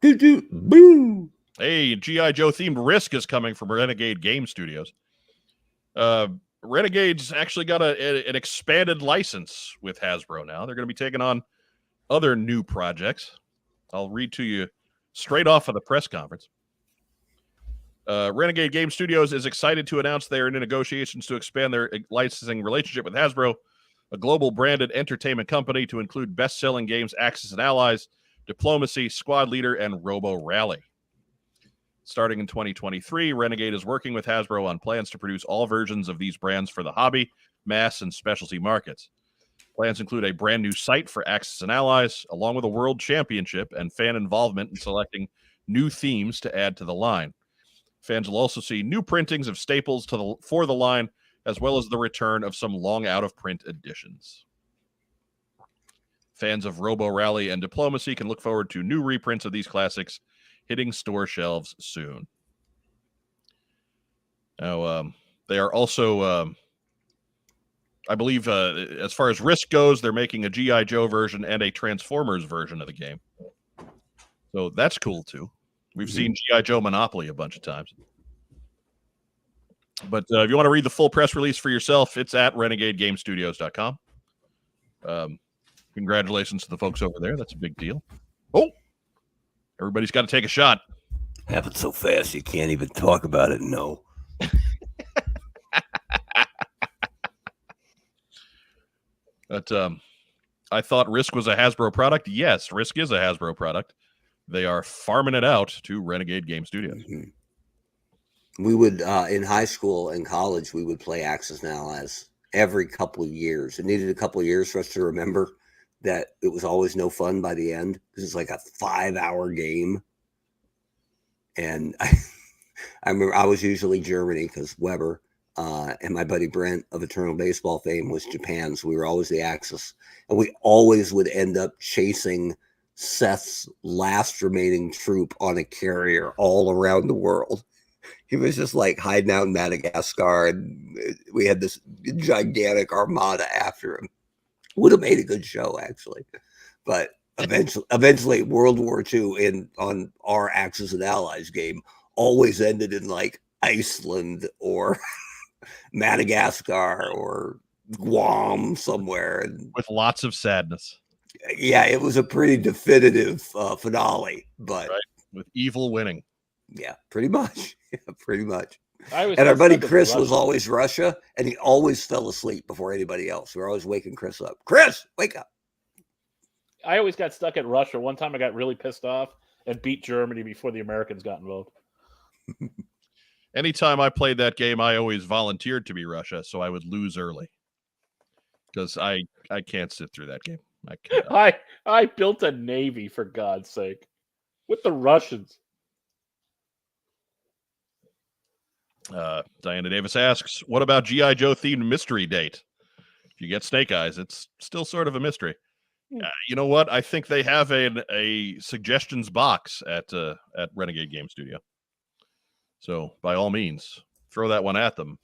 Boo! Hey, G.I. Joe themed Risk is coming from Renegade Game Studios. Renegade's actually got an expanded license with Hasbro now. They're going to be taking on other new projects. I'll read to you straight off of the press conference. Renegade Game Studios is excited to announce they are in negotiations to expand their licensing relationship with Hasbro, a global branded entertainment company, to include best-selling games Axis and Allies, Diplomacy, Squad Leader, and Robo Rally. Starting in 2023, Renegade is working with Hasbro on plans to produce all versions of these brands for the hobby, mass, and specialty markets. Plans include a brand new site for Axis and Allies, along with a world championship and fan involvement in selecting new themes to add to the line. Fans will also see new printings of staples for the line, as well as the return of some long out-of-print editions. Fans of Robo Rally and Diplomacy can look forward to new reprints of these classics hitting store shelves soon. Now, they are also, I believe, as far as Risk goes, they're making a G.I. Joe version and a Transformers version of the game. So that's cool, too. We've seen G.I. Joe Monopoly a bunch of times. But if you want to read the full press release for yourself, it's at renegadegamestudios.com. Congratulations to the folks over there. That's a big deal. Oh, everybody's got to take a shot. Happened so fast you can't even talk about it. No. But I thought Risk was a Hasbro product. Yes, Risk is a Hasbro product. They are farming it out to Renegade Game Studios. We would, in high school and college, we would play Axis and Allies every couple of years. It needed a couple of years for us to remember that it was always no fun by the end, because it's like a 5-hour game. And I remember I was usually Germany, because Weber and my buddy Brent of Eternal Baseball fame was Japan. So we were always the Axis. And we always would end up chasing Seth's last remaining troop on a carrier all around the world. He was just like hiding out in Madagascar, and we had this gigantic armada after him. Would have made a good show, actually. But eventually World War II on our Axis and Allies game always ended in like Iceland or Madagascar or Guam somewhere. And with lots of sadness. Yeah, it was a pretty definitive finale, but right. With evil winning. Yeah, pretty much. Yeah, pretty much. And our buddy Chris was always Russia, and he always fell asleep before anybody else. We were always waking Chris up. Chris, wake up. I always got stuck at Russia. One time I got really pissed off and beat Germany before the Americans got involved. Anytime I played that game, I always volunteered to be Russia, so I would lose early. Because I can't sit through that game. I can't. I built a navy, for God's sake, with the Russians. Diana Davis asks, what about G.I. Joe themed mystery date? If you get Snake Eyes, it's still sort of a mystery. You know what? I think they have a suggestions box at Renegade Game Studio. So by all means, throw that one at them.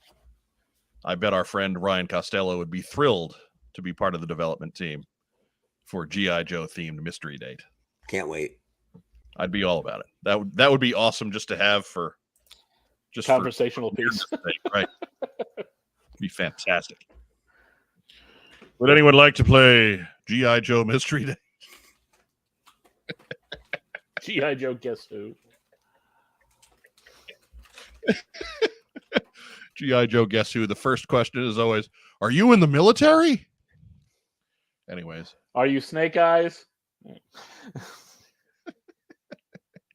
I bet our friend Ryan Costello would be thrilled to be part of the development team for G.I. Joe themed mystery date. Can't wait. I'd be all about it. That would be awesome just to have for just conversational piece. Right. Be fantastic. Would anyone like to play G.I. Joe Mystery Day? G.I. Joe Guess Who? G.I. Joe Guess Who? The first question is always, are you in the military? Anyways. Are you Snake Eyes?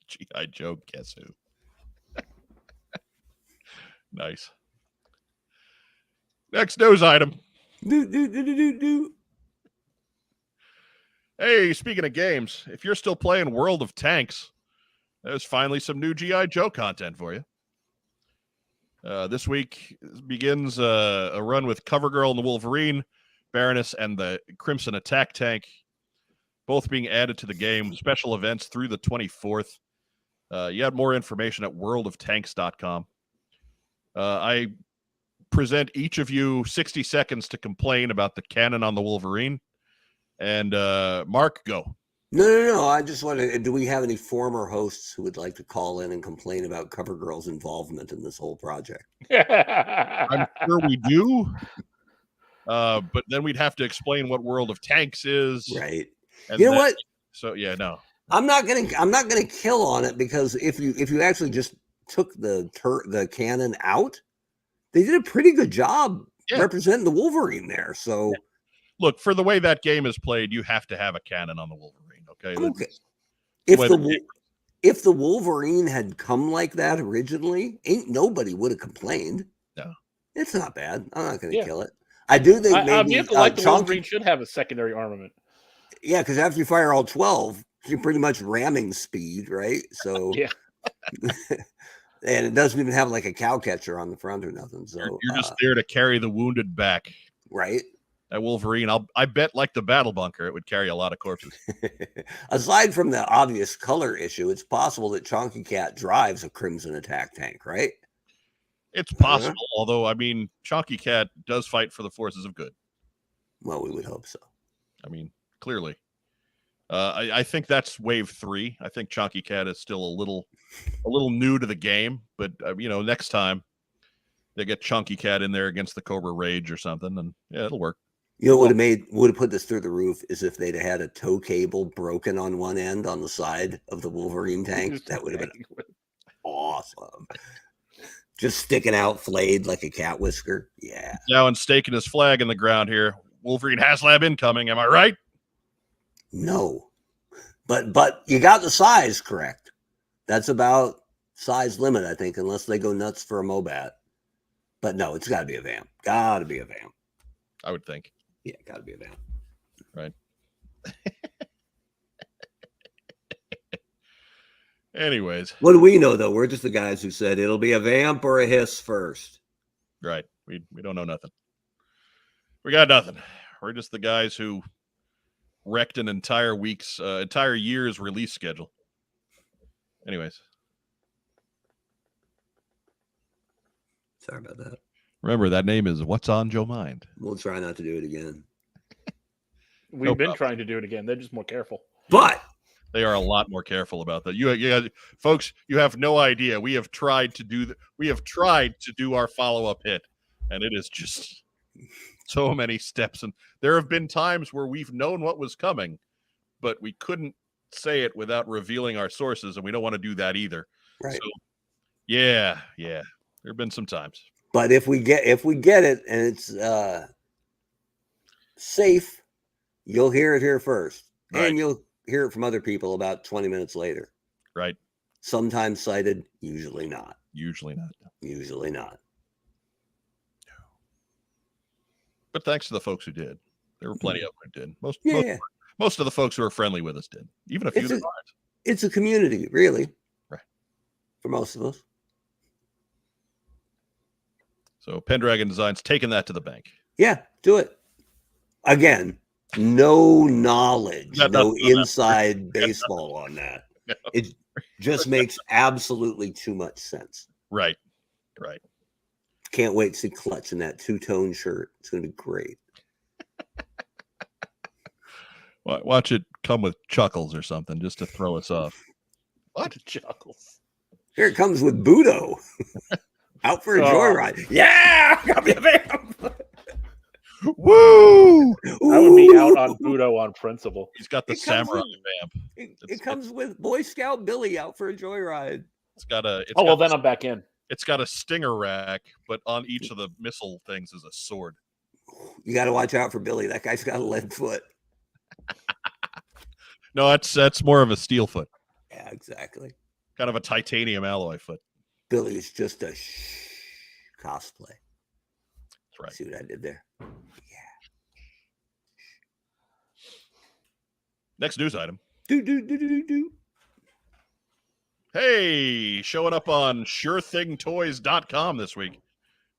G.I. Joe Guess Who? Nice. Next news item. Hey, speaking of games, if you're still playing World of Tanks, there's finally some new G.I. Joe content for you. This week begins a run with CoverGirl and the Wolverine, Baroness, and the Crimson Attack Tank, both being added to the game. Special events through the 24th. You have more information at worldoftanks.com. I present each of you 60 seconds to complain about the cannon on the Wolverine. And Mark, go. No. I just want to, do we have any former hosts who would like to call in and complain about CoverGirl's involvement in this whole project? I'm sure we do. But then we'd have to explain what World of Tanks is. Right. And you know what? So yeah, no. I'm not gonna kill on it, because if you actually just took the cannon out, they did a pretty good job representing the Wolverine there. So look, for the way that game is played, you have to have a cannon on the Wolverine. Okay. If the Wolverine had come like that originally, ain't nobody would have complained. No, it's not bad. I'm not gonna kill it. I do think maybe a vehicle like the Wolverine should have a secondary armament. Yeah, because after you fire all 12, You're pretty much ramming speed, right? So Yeah. and it doesn't even have like a cow catcher on the front or nothing. So you're just there to carry the wounded back. Right. That Wolverine, I bet like the battle bunker, it would carry a lot of corpses. Aside from the obvious color issue, it's possible that Chonky Cat drives a Crimson attack tank, right? It's possible, although, I mean, Chonky Cat does fight for the forces of good. Well, we would hope so. I mean, clearly. I think that's wave 3. I think Chonky Cat is still a little new to the game, but, next time they get Chonky Cat in there against the Cobra Rage or something, and yeah, it'll work. You know what would have put this through the roof is if they'd had a tow cable broken on one end on the side of the Wolverine tank. That would have been awesome. Just sticking out flayed like a cat whisker. Yeah. Now and staking his flag in the ground here. Wolverine HasLab incoming. Am I right? No. But you got the size correct. That's about size limit, I think, unless they go nuts for a Mobat. But no, it's got to be a vamp. Got to be a vamp. I would think. Yeah, got to be a vamp. Right. Anyways. What do we know, though? We're just the guys who said it'll be a vamp or a hiss first. Right. We don't know nothing. We got nothing. We're just the guys who wrecked an entire year's release schedule. Anyways. Sorry about that. Remember, that name is What's on Joe Mind. We'll try not to do it again. We've been trying to do it again. They're just more careful. But they are a lot more careful about that. You folks, you have no idea. We have tried to do our follow-up hit, and it is just so many steps. And there have been times where we've known what was coming, but we couldn't say it without revealing our sources, and we don't want to do that either. Right. So, yeah. There have been some times. But if we get it and it's safe, you'll hear it here first. Right. And you'll hear it from other people about 20 minutes later. Right. Sometimes cited, usually not. Usually not. Usually not. But thanks to the folks who did. There were plenty of them who did. Most of the folks who were friendly with us did. Even a few that aren't. It's a community, really. Right. For most of us. So Pendragon Design's taking that to the bank. Yeah, do it. Again, no knowledge, no inside baseball on that. No. It just makes absolutely too much sense. Right. Can't wait to see Clutch in that two-tone shirt. It's going to be great. Watch it come with chuckles or something just to throw us off. What? Chuckles. Here it comes with Budo. Out for a joyride. Yeah! Got me a vamp. Woo! I would be out on Budo on principle. He's got the samurai vamp. It comes with Boy Scout Billy out for a joyride. Then I'm back in. It's got a stinger rack, but on each of the missile things is a sword. You got to watch out for Billy. That guy's got a lead foot. No, that's more of a steel foot. Yeah, exactly. Kind of a titanium alloy foot. Billy is just a cosplay. That's right. See what I did there? Yeah. Next news item. Do. Hey, showing up on SureThingToys.com this week.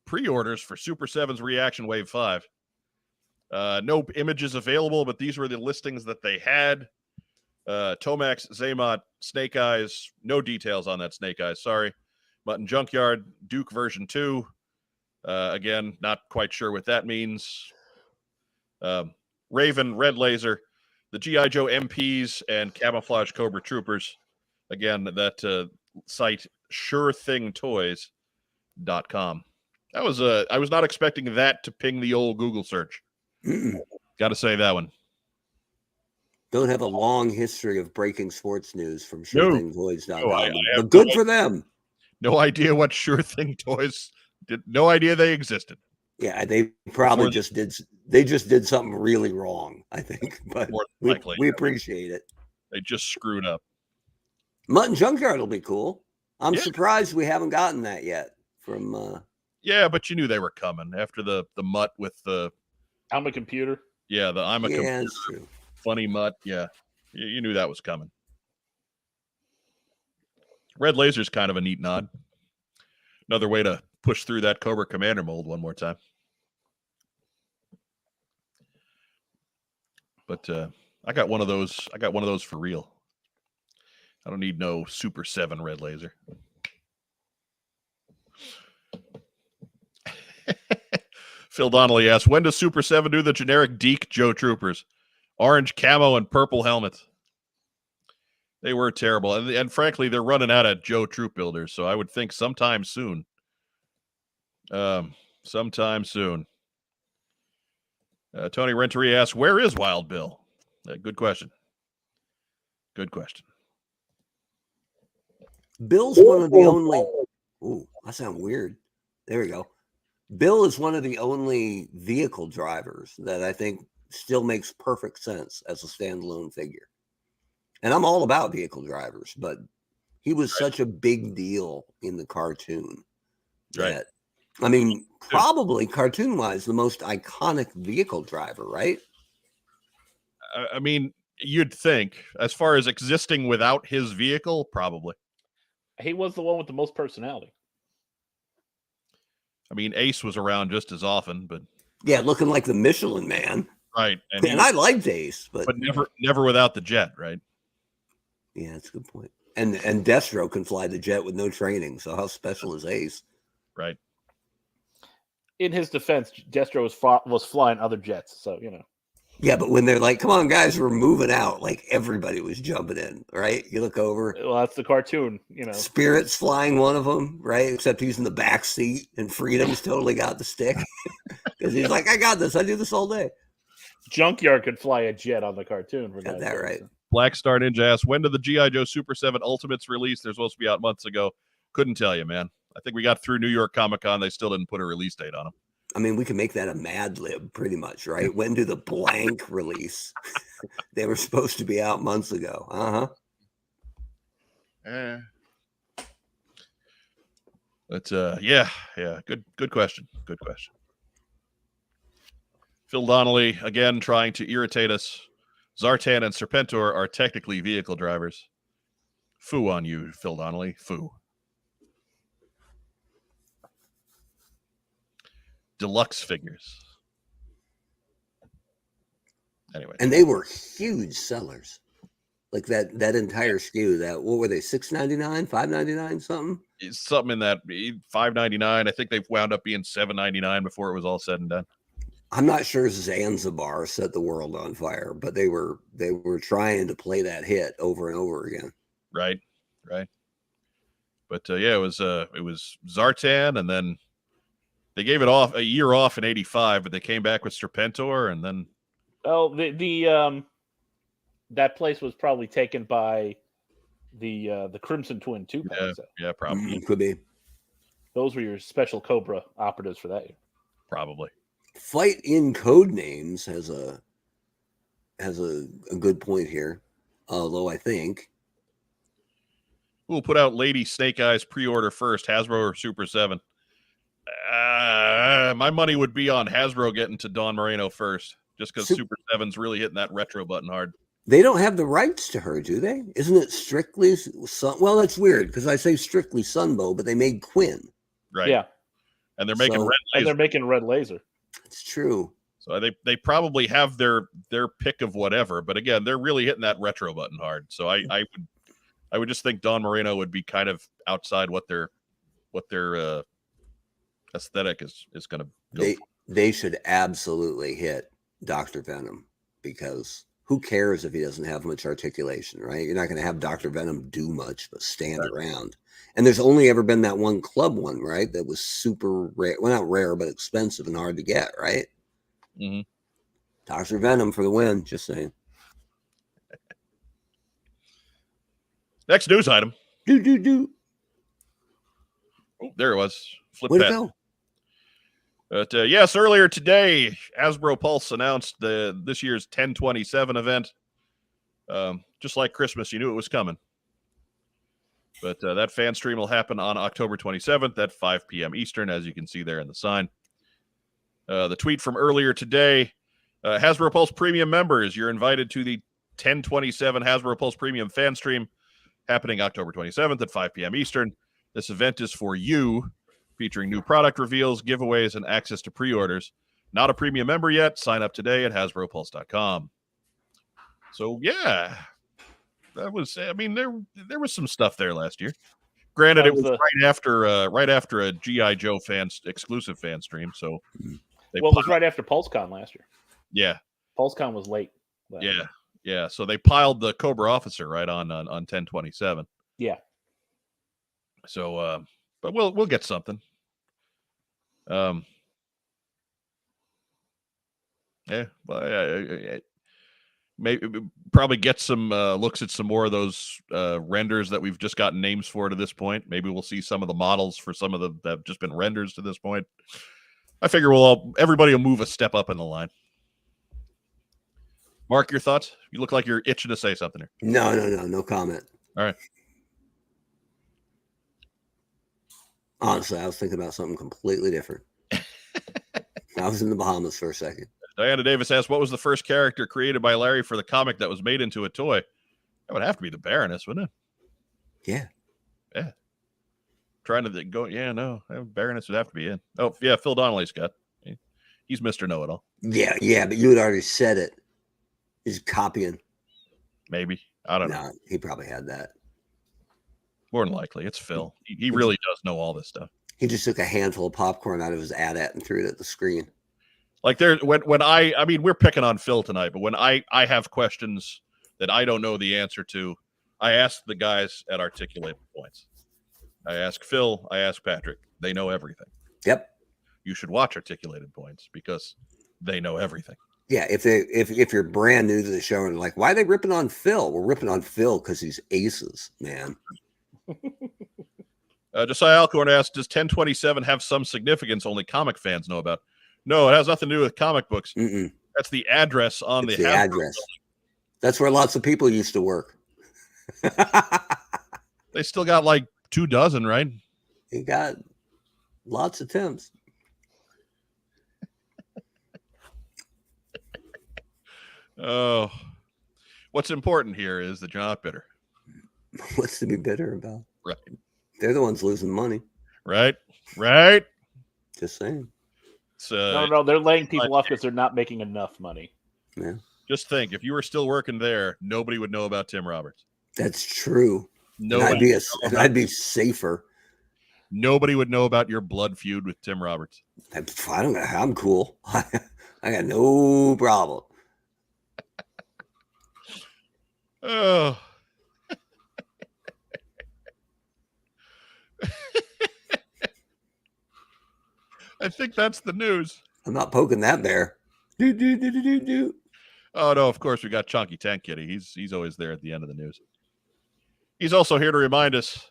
Pre-orders for Super 7's Reaction Wave 5. No images available, but these were the listings that they had. Tomax, Zaymot, Snake Eyes. No details on that Snake Eyes. Sorry. Mutton Junkyard, Duke version 2. Again, not quite sure what that means. Raven, Red Laser, the G.I. Joe MPs, and Camouflage Cobra Troopers. Again, that site, SureThingToys.com. I was not expecting that to ping the old Google search. Got to say that one. Don't have a long history of breaking sports news from SureThingToys.com. But good for them. No idea what Sure Thing Toys did. No idea they existed. Yeah, they probably just did something really wrong, I think. But we appreciate it. They just screwed up. Mutton Junkyard will be cool. I'm surprised we haven't gotten that yet from Yeah, but you knew they were coming after the mutt with the I'm a computer. Yeah, the I'm a computer. That's true. Funny mutt, yeah. You knew that was coming. Red laser's kind of a neat nod. Another way to push through that Cobra Commander mold one more time. But I got one of those. I got one of those for real. I don't need no Super 7 red laser. Phil Donnelly asks, when does Super 7 do the generic Deke Joe Troopers? Orange camo and purple helmets. They were terrible. And frankly, they're running out of Joe Troop builders, so I would think sometime soon. Sometime soon. Tony Renteria asks, where is Wild Bill? Good question. Good question. Bill's one of the only... Ooh, that sounds weird. There we go. Bill is one of the only vehicle drivers that I think still makes perfect sense as a standalone figure. And I'm all about vehicle drivers, but he was such a big deal in the cartoon. That, I mean, probably cartoon-wise, the most iconic vehicle driver, right? I mean, you'd think, as far as existing without his vehicle, probably. He was the one with the most personality. I mean, Ace was around just as often, but yeah, looking like the Michelin Man, right? And I liked Ace, but never without the jet, right? Yeah, that's a good point. And Destro can fly the jet with no training, so how special is Ace? Right. In his defense, Destro was flying other jets, so you know. Yeah, but when they're like, "Come on, guys, we're moving out," like everybody was jumping in, right? You look over. Well, that's the cartoon, you know. Spirit's flying one of them, right? Except he's in the back seat, and Freedom's totally got the stick because he's like, "I got this. I do this all day." Junkyard could fly a jet on the cartoon. Got that right. Black Star Ninja asks, when did the G.I. Joe Super 7 Ultimates release? They're supposed to be out months ago. Couldn't tell you, man. I think we got through New York Comic Con. They still didn't put a release date on them. I mean, we can make that a Mad Lib pretty much, right? When do the blank release? They were supposed to be out months ago. But yeah. Good question. Good question. Phil Donnelly, again, trying to irritate us. Zartan and Serpentor are technically vehicle drivers. Foo on you, Phil Donnelly. Foo. Deluxe figures. Anyway. And they were huge sellers. Like that entire SKU, what were they, $6.99, $5.99, something? It's something in that $5.99. I think they've wound up being $7.99 before it was all said and done. I'm not sure Zanzibar set the world on fire, but they were trying to play that hit over and over again. Right. But yeah, it was Zartan, and then they gave it off a year off in '85, but they came back with Serpentor, and then the that place was probably taken by the Crimson Twin 2 pack. Yeah, probably could be. Those were your special Cobra operatives for that year. Probably. Fight in Code Names has a good point here, although I think we'll put out Lady Snake Eyes pre-order first, Hasbro or Super 7. My money would be on Hasbro getting to Dawn Moreno first, just because Super 7's really hitting that retro button hard. They don't have the rights to her, do they? Isn't it strictly Sun? Well, that's weird because I say strictly Sunbow, but they made Quinn. Right. Yeah. And they're making Red Laser. And they're making Red Laser. It's true. So they probably have their pick of whatever, but again, they're really hitting that retro button hard. So I would just think Dawn Moreno would be kind of outside what their aesthetic is going to go. They should absolutely hit Dr. Venom, because who cares if he doesn't have much articulation, right? You're not going to have Dr. Venom do much but stand around. And there's only ever been that one club one, right? That was super rare. Well, not rare, but expensive and hard to get, right? Mm-hmm. Dr. Venom for the win, just saying. Next news item. Do. Oh, there it was. Flip Way to that. go. But yes, earlier today, Hasbro Pulse announced this year's 10/27 event. Just like Christmas, you knew it was coming. But that fan stream will happen on October 27th at 5 p.m. Eastern, as you can see there in the sign. The tweet from earlier today, Hasbro Pulse Premium members, you're invited to the 1027 Hasbro Pulse Premium Fan Stream happening October 27th at 5 p.m. Eastern. This event is for you, featuring new product reveals, giveaways, and access to pre-orders. Not a premium member yet? Sign up today at HasbroPulse.com. So, yeah, that was, I mean, there was some stuff there last year. Granted, it was right after a G.I. Joe exclusive fan stream. So, it was right after PulseCon last year. Yeah. PulseCon was late. Yeah. So they piled the Cobra Officer right on 1027. Yeah. So, but we'll get something. Yeah, well, maybe probably get some looks at some more of those renders that we've just gotten names for to this point. Maybe we'll see some of the models for some of the that have just been renders to this point. I figure everybody will move a step up in the line. Mark, your thoughts? You look like you're itching to say something here. No comment. All right. Honestly, I was thinking about something completely different. I was in the Bahamas for a second. Diana Davis asks, what was the first character created by Larry for the comic that was made into a toy? That would have to be the Baroness, wouldn't it? Yeah. Trying to go, Baroness would have to be in. Oh, yeah, Phil Donnelly, Scott. He's Mr. Know-It-All. Yeah, but you had already said it. He's copying. Maybe. I don't know. He probably had that. More than likely. It's Phil. He really does know all this stuff. He just took a handful of popcorn out of his AT-AT and threw it at the screen. Like I mean, we're picking on Phil tonight, but when I have questions that I don't know the answer to, I ask the guys at Articulated Points. I ask Phil, I ask Patrick. They know everything. Yep. You should watch Articulated Points because they know everything. Yeah, if you're brand new to the show and like, why are they ripping on Phil? We're ripping on Phil because he's aces, man. Josiah Alcorn asks, does 1027 have some significance only comic fans know about? No, it has nothing to do with comic books. Mm-mm. That's the address on the address. Building. That's where lots of people used to work. They still got like 24, right? He got lots of Tims. Oh, what's important here is that you're not bitter. What's to be bitter about? Right. They're the ones losing money. Right. Just saying. No, they're laying people off because they're not making enough money. Yeah. Just think, if you were still working there, nobody would know about Tim Roberts. That's true. I'd be safer. Nobody would know about your blood feud with Tim Roberts. I'm cool. I got no problem. Oh. I think that's the news. I'm not poking that bear. Do. Oh no, of course we got Chonky Tank Kitty. He's always there at the end of the news. He's also here to remind us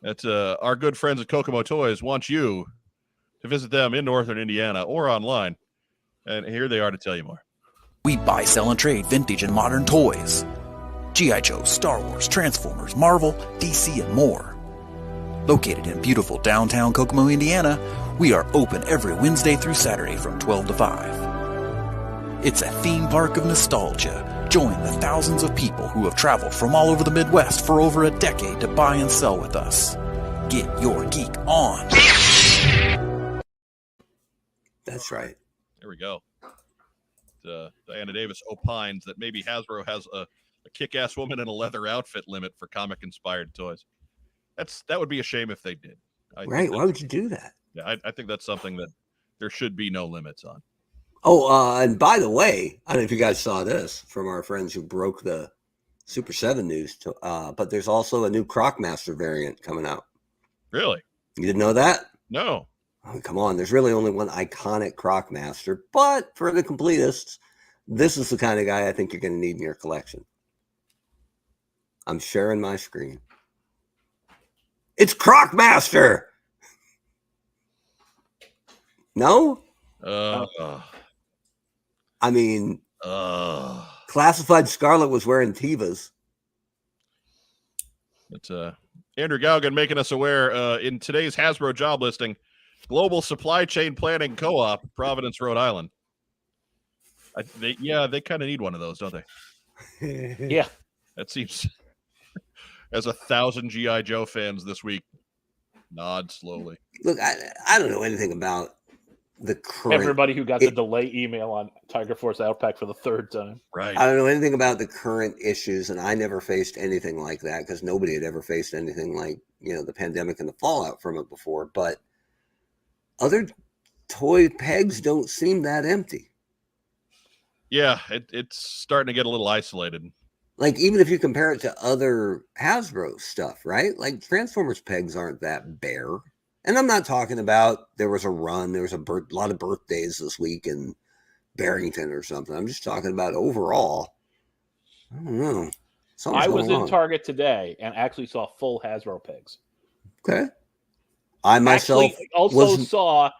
that our good friends at Kokomo Toys want you to visit them in Northern Indiana or online. And here they are to tell you more. We buy, sell, and trade vintage and modern toys. G.I. Joe, Star Wars, Transformers, Marvel, DC, and more. Located in beautiful downtown Kokomo, Indiana, we are open every Wednesday through Saturday from 12 to 5. It's a theme park of nostalgia. Join the thousands of people who have traveled from all over the Midwest for over a decade to buy and sell with us. Get your geek on. That's right. There we go. Diana Davis opines that maybe Hasbro has a kick-ass woman in a leather outfit limit for comic-inspired toys. That would be a shame if they did. Right? Why would you do that? Yeah, I think that's something that there should be no limits on. Oh, and by the way, I don't know if you guys saw this from our friends who broke the Super 7 news, but there's also a new Crocmaster variant coming out. Really? You didn't know that? No. Oh, come on. There's really only one iconic Crocmaster, but for the completists, this is the kind of guy I think you're going to need in your collection. I'm sharing my screen. It's Crocmaster! No? I mean, Classified Scarlet was wearing Tevas. It's Andrew Gaugan making us aware in today's Hasbro job listing, Global Supply Chain Planning Co-op, Providence, Rhode Island. They kind of need one of those, don't they? Yeah. That seems, as 1,000 G.I. Joe fans this week, nod slowly. Look, I don't know anything about the current. Everybody who got the delay email on Tiger Force Outpack for the third time. Right. I don't know anything about the current issues, and I never faced anything like that because nobody had ever faced anything like, the pandemic and the fallout from it before. But other toy pegs don't seem that empty. Yeah, it's starting to get a little isolated. Like, even if you compare it to other Hasbro stuff, right? Like, Transformers pegs aren't that bare. And I'm not talking about there was a run, there was a lot of birthdays this week in Barrington or something. I'm just talking about overall. I don't know. I was in Target today and actually saw full Hasbro pegs. Okay. I myself saw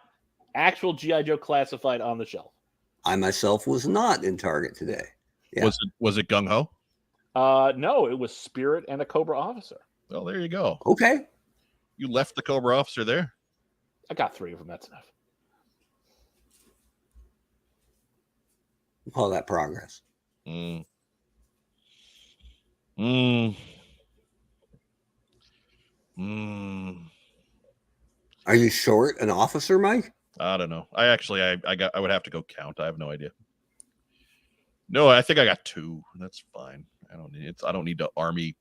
actual G.I. Joe classified on the shelf. I myself was not in Target today. Yeah. Was it Gung Ho? No, it was Spirit and a Cobra Officer. Well, there you go. Okay. You left the Cobra Officer there. I got 3 of them. That's enough. We'll call that progress. Are you short an officer, Mike? I don't know. I would have to go count. I have no idea. No, I think I got 2. That's fine. I don't need to army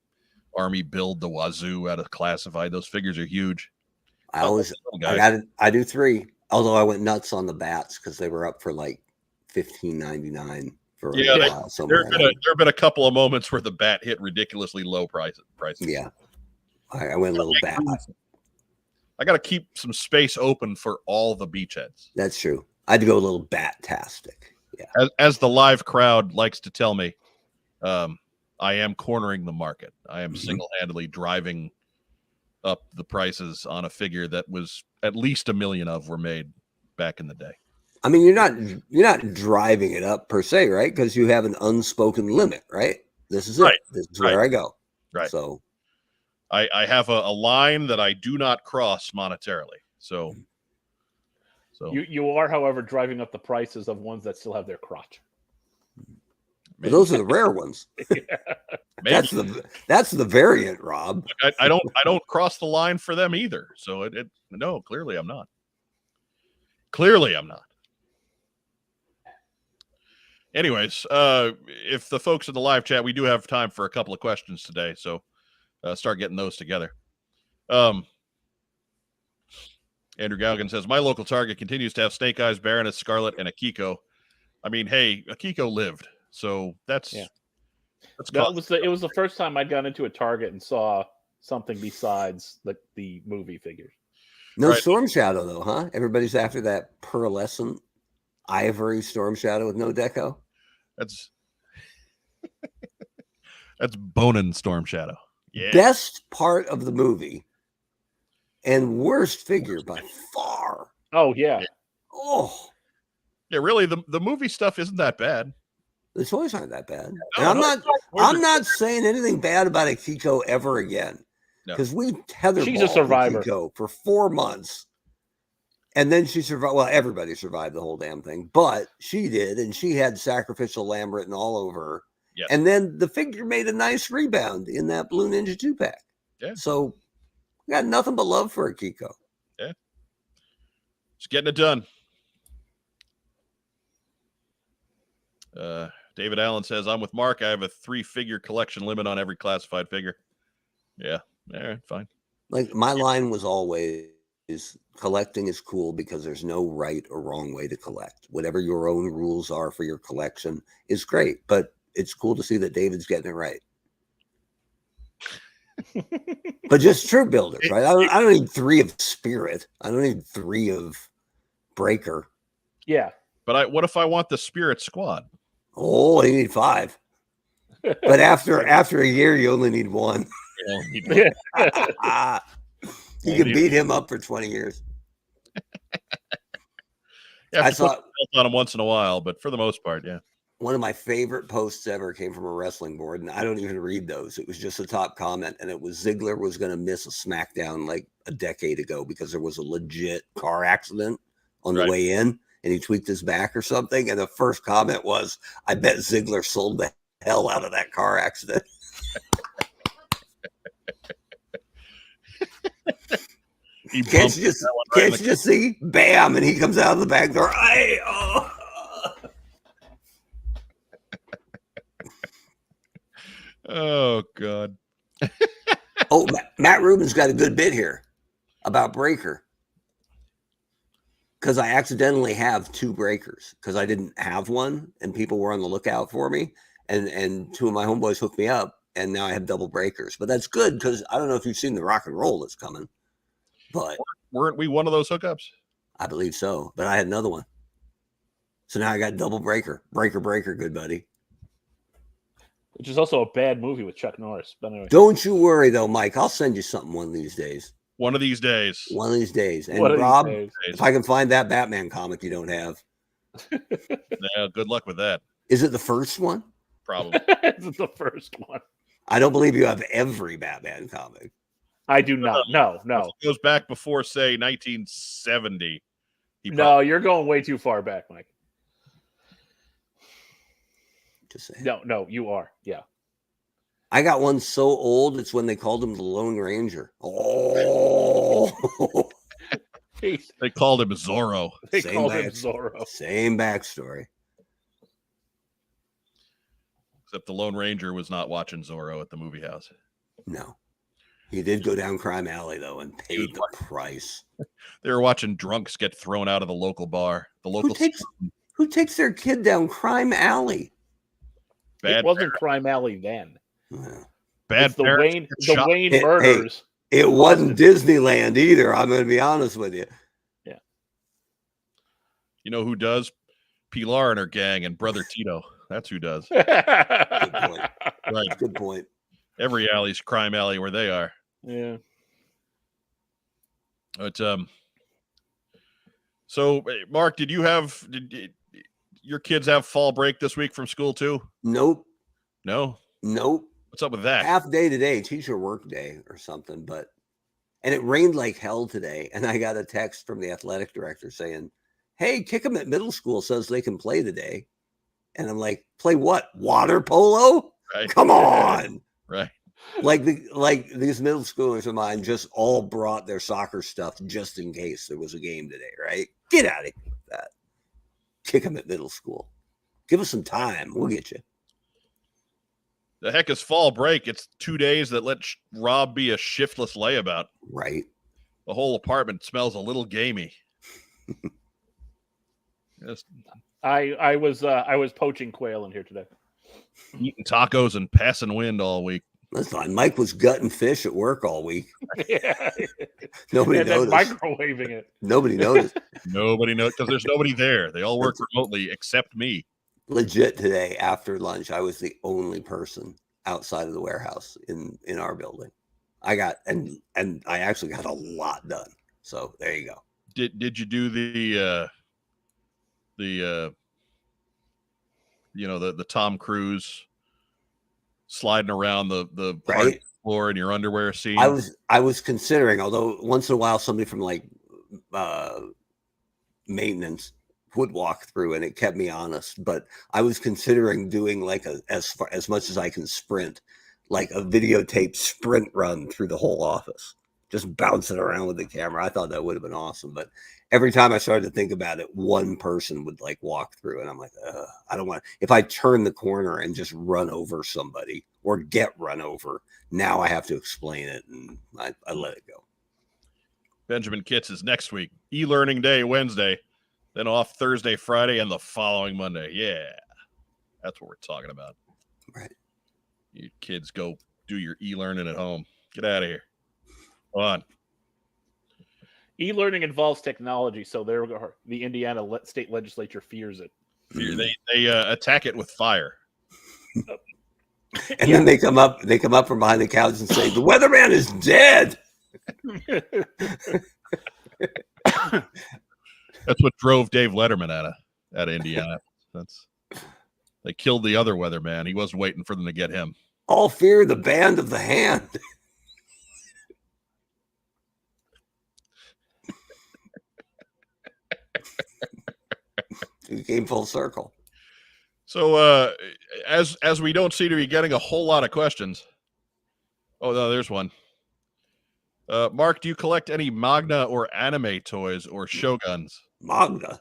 build the wazoo out of classified. Those figures are huge. I do 3. Although I went nuts on the bats because they were up for like $15.99 for a while. There have been a couple of moments where the bat hit ridiculously low prices. Yeah, I went a little bat. I got to keep some space open for all the beachheads. That's true. I had to go a little bat-tastic. Yeah. As the live crowd likes to tell me, I am cornering the market. I am single-handedly driving up the prices on a figure that was at least 1 million of were made back in the day. I mean, you're not driving it up per se, right? Because you have an unspoken limit, right? This is it. This is where I go. Right. So I have a line that I do not cross monetarily. So you are, however, driving up the prices of ones that still have their crotch. Those are the rare ones. That's the variant, Rob. I don't cross the line for them either. So no, clearly I'm not. Anyways, if the folks in the live chat, we do have time for a couple of questions today, so start getting those together. Andrew Galgan says, my local Target continues to have Snake Eyes, Baroness, Scarlet, and Akiko. I mean, hey, Akiko lived, so that's it was the first time I'd gone into a Target and saw something besides the movie figures. No Storm Shadow though, huh? Everybody's after that pearlescent ivory Storm Shadow with no deco. That's Bonin Storm Shadow. Yeah. Best part of the movie and worst figure by far. Oh yeah. Oh. Yeah, really, the movie stuff isn't that bad. The toys aren't that bad. And I'm not saying anything bad about Akiko ever again. Because we tetherballed she's a survivor Akiko for 4 months. And then she survived. Well, everybody survived the whole damn thing, but she did, and she had sacrificial lamb written all over her. Yes. And then the figure made a nice rebound in that Blue Ninja 2-pack. Yeah. So we got nothing but love for Akiko. Yeah. Just getting it done. David Allen says, I'm with Mark. I have a 3-figure collection limit on every classified figure. Yeah. All right, fine. Like my line was always, collecting is cool because there's no right or wrong way to collect. Whatever your own rules are for your collection is great, but it's cool to see that David's getting it right. But just true builders, right? I don't need 3 of Spirit. I don't need 3 of Breaker. Yeah. But what if I want the Spirit Squad? Oh, you need 5. But after a year, you only need 1. You can beat him up for 20 years. Yeah, I saw on him once in a while, but for the most part, yeah. One of my favorite posts ever came from a wrestling board, and I don't even read those. It was just a top comment, and it was Ziggler was going to miss a SmackDown like a decade ago because there was a legit car accident on the way in, and he tweaked his back or something. And the first comment was, "I bet Ziggler sold the hell out of that car accident. Can't you just see? Bam! And he comes out of the back door. Oh, God. Oh, Matt Rubin's got a good bit here about breaker. Because I accidentally have 2 breakers because I didn't have one and people were on the lookout for me. And 2 of my homeboys hooked me up and now I have double breakers. But that's good because I don't know if you've seen the rock and roll that's coming. But weren't we one of those hookups? I believe so. But I had another one. So now I got double breaker. Breaker, good buddy. Which is also a bad movie with Chuck Norris. But anyway. Don't you worry, though, Mike. I'll send you something one of these days. One of these days. One of these days. And Rob, if I can find that Batman comic you don't have. Yeah, good luck with that. Is it the first one? Probably. It's the first one. I don't believe you have every Batman comic. I do not. No. It goes back before, say, 1970. No, you're going way too far back, Mike. Just saying. No, you are. Yeah. I got one so old, it's when they called him the Lone Ranger. Oh. They called him Zorro. They called him Zorro. Same backstory. Except the Lone Ranger was not watching Zorro at the movie house. No. He did go down Crime Alley, though, and paid the price. They were watching drunks get thrown out of the local bar. The local Who takes their kid down Crime Alley? It wasn't Crime Alley then. Yeah. Bad the Wayne murders. It wasn't Disneyland either. I'm going to be honest with you. Yeah. You know who does? Pilar and her gang and Brother Tito. That's who does. Good point. Right. Good point. Every alley's Crime Alley where they are. Yeah. But so Mark, did your kids have fall break this week from school too? Nope. No. What's up with that? Half day today, teacher work day or something, and it rained like hell today. And I got a text from the athletic director saying, "Hey, kick them at middle school says they can play today." And I'm like, "Play what? Water polo? Right. Come on." Right. Like these middle schoolers of mine just all brought their soccer stuff just in case there was a game today, right? Get out of here with that. Kick them at middle school. Give us some time. We'll get you. The heck is fall break? It's 2 days that let Rob be a shiftless layabout. Right. The whole apartment smells a little gamey. Just I was poaching quail in here today. Eating tacos and passing wind all week. That's fine. Mike was gutting fish at work all week. Yeah. Nobody noticed. Microwaving it. Nobody noticed. Nobody knows because there's nobody there. They all work remotely except me. Legit today after lunch, I was the only person outside of the warehouse in our building. I got and I actually got a lot done. So there you go. Did you do the Tom Cruise sliding around the right floor in your underwear scene? I was considering, although once in a while somebody from like maintenance would walk through and it kept me honest, but I was considering doing like as much as I can sprint, like a videotape sprint run through the whole office, just bouncing around with the camera. I thought that would have been awesome, but every time I started to think about it, one person would like walk through and I'm like, I don't want, if I turn the corner and just run over somebody or get run over, now I have to explain it, and I let it go. Benjamin Kitts is next week. E-learning day Wednesday, then off Thursday, Friday, and the following Monday. Yeah, that's what we're talking about. Right. You kids go do your e-learning at home. Get out of here. Come on. E-learning involves technology, so the Indiana state legislature fears it. They attack it with fire. And then they come up from behind the couch and say, "The weatherman is dead." That's what drove Dave Letterman out of Indiana. They killed the other weatherman. He wasn't waiting for them to get him. All fear the band of the hand. It came full circle. So as we don't seem to be getting a whole lot of questions. Oh no, there's one. Mark, do you collect any manga or anime toys or shoguns? Manga.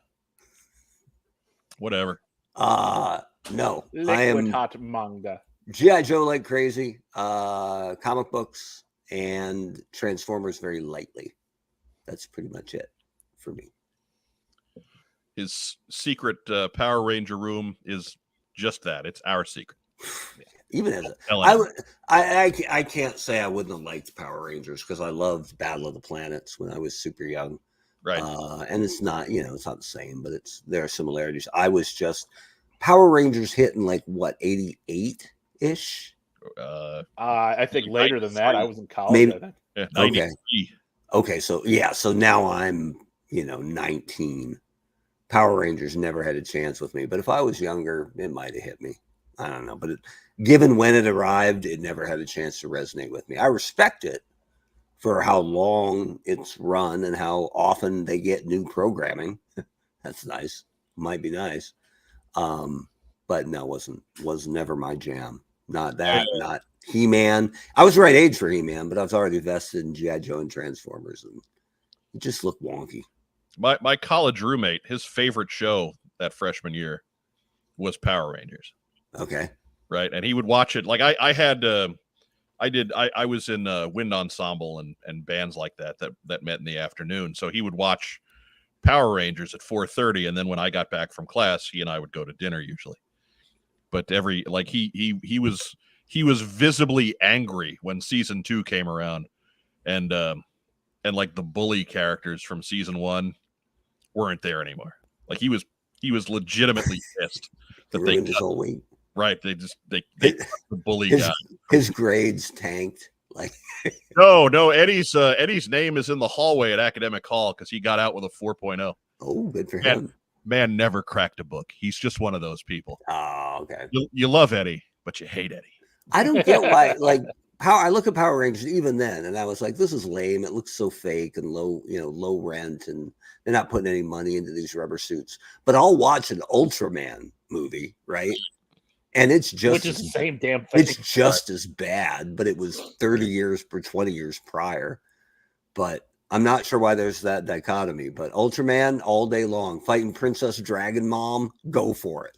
Whatever. No. Liquid I am hot manga. G.I. Joe like crazy. Comic books and Transformers very lightly. That's pretty much it for me. His secret Power Ranger room is just that. It's our secret. Even as I can't say I wouldn't have liked Power Rangers because I loved Battle of the Planets when I was super young. Right. And it's not, it's not the same, but there are similarities. I was just Power Rangers hitting like what, 88-ish? I think later than that. I was in college. Maybe, I think. Yeah, 93. Okay. So now I'm, 19. Power Rangers never had a chance with me, but if I was younger, it might have hit me. I don't know, but given when it arrived, it never had a chance to resonate with me. I respect it for how long it's run and how often they get new programming. That's nice. Might be nice. But no, was never my jam. Not that, not He-Man. I was the right age for He-Man, but I was already vested in G.I. Joe and Transformers, and it just looked wonky. My college roommate, his favorite show that freshman year was Power Rangers. Okay. Right. And he would watch it. Like I was in wind ensemble and bands like that met in the afternoon. So he would watch Power Rangers at 4:30. And then when I got back from class, he and I would go to dinner usually. But he was visibly angry when season 2 came around and like the bully characters from season 1 weren't there anymore. Like he was legitimately pissed that they his whole week. Right, they the bully guy. His grades tanked. Like no, Eddie's name is in the hallway at Academic Hall because he got out with a 4.0. Oh, good for him. Man never cracked a book. He's just one of those people. Oh, okay. You love Eddie, but you hate Eddie. I don't get why. Like how I look at Power Rangers even then, and I was like, this is lame. It looks so fake and low rent, and they're not putting any money into these rubber suits. But I'll watch an Ultraman movie, right? And it's just which is the same damn thing. It's just as bad, but it was 30 years or 20 years prior. But I'm not sure why there's that dichotomy. But Ultraman all day long, fighting Princess Dragon Mom, go for it.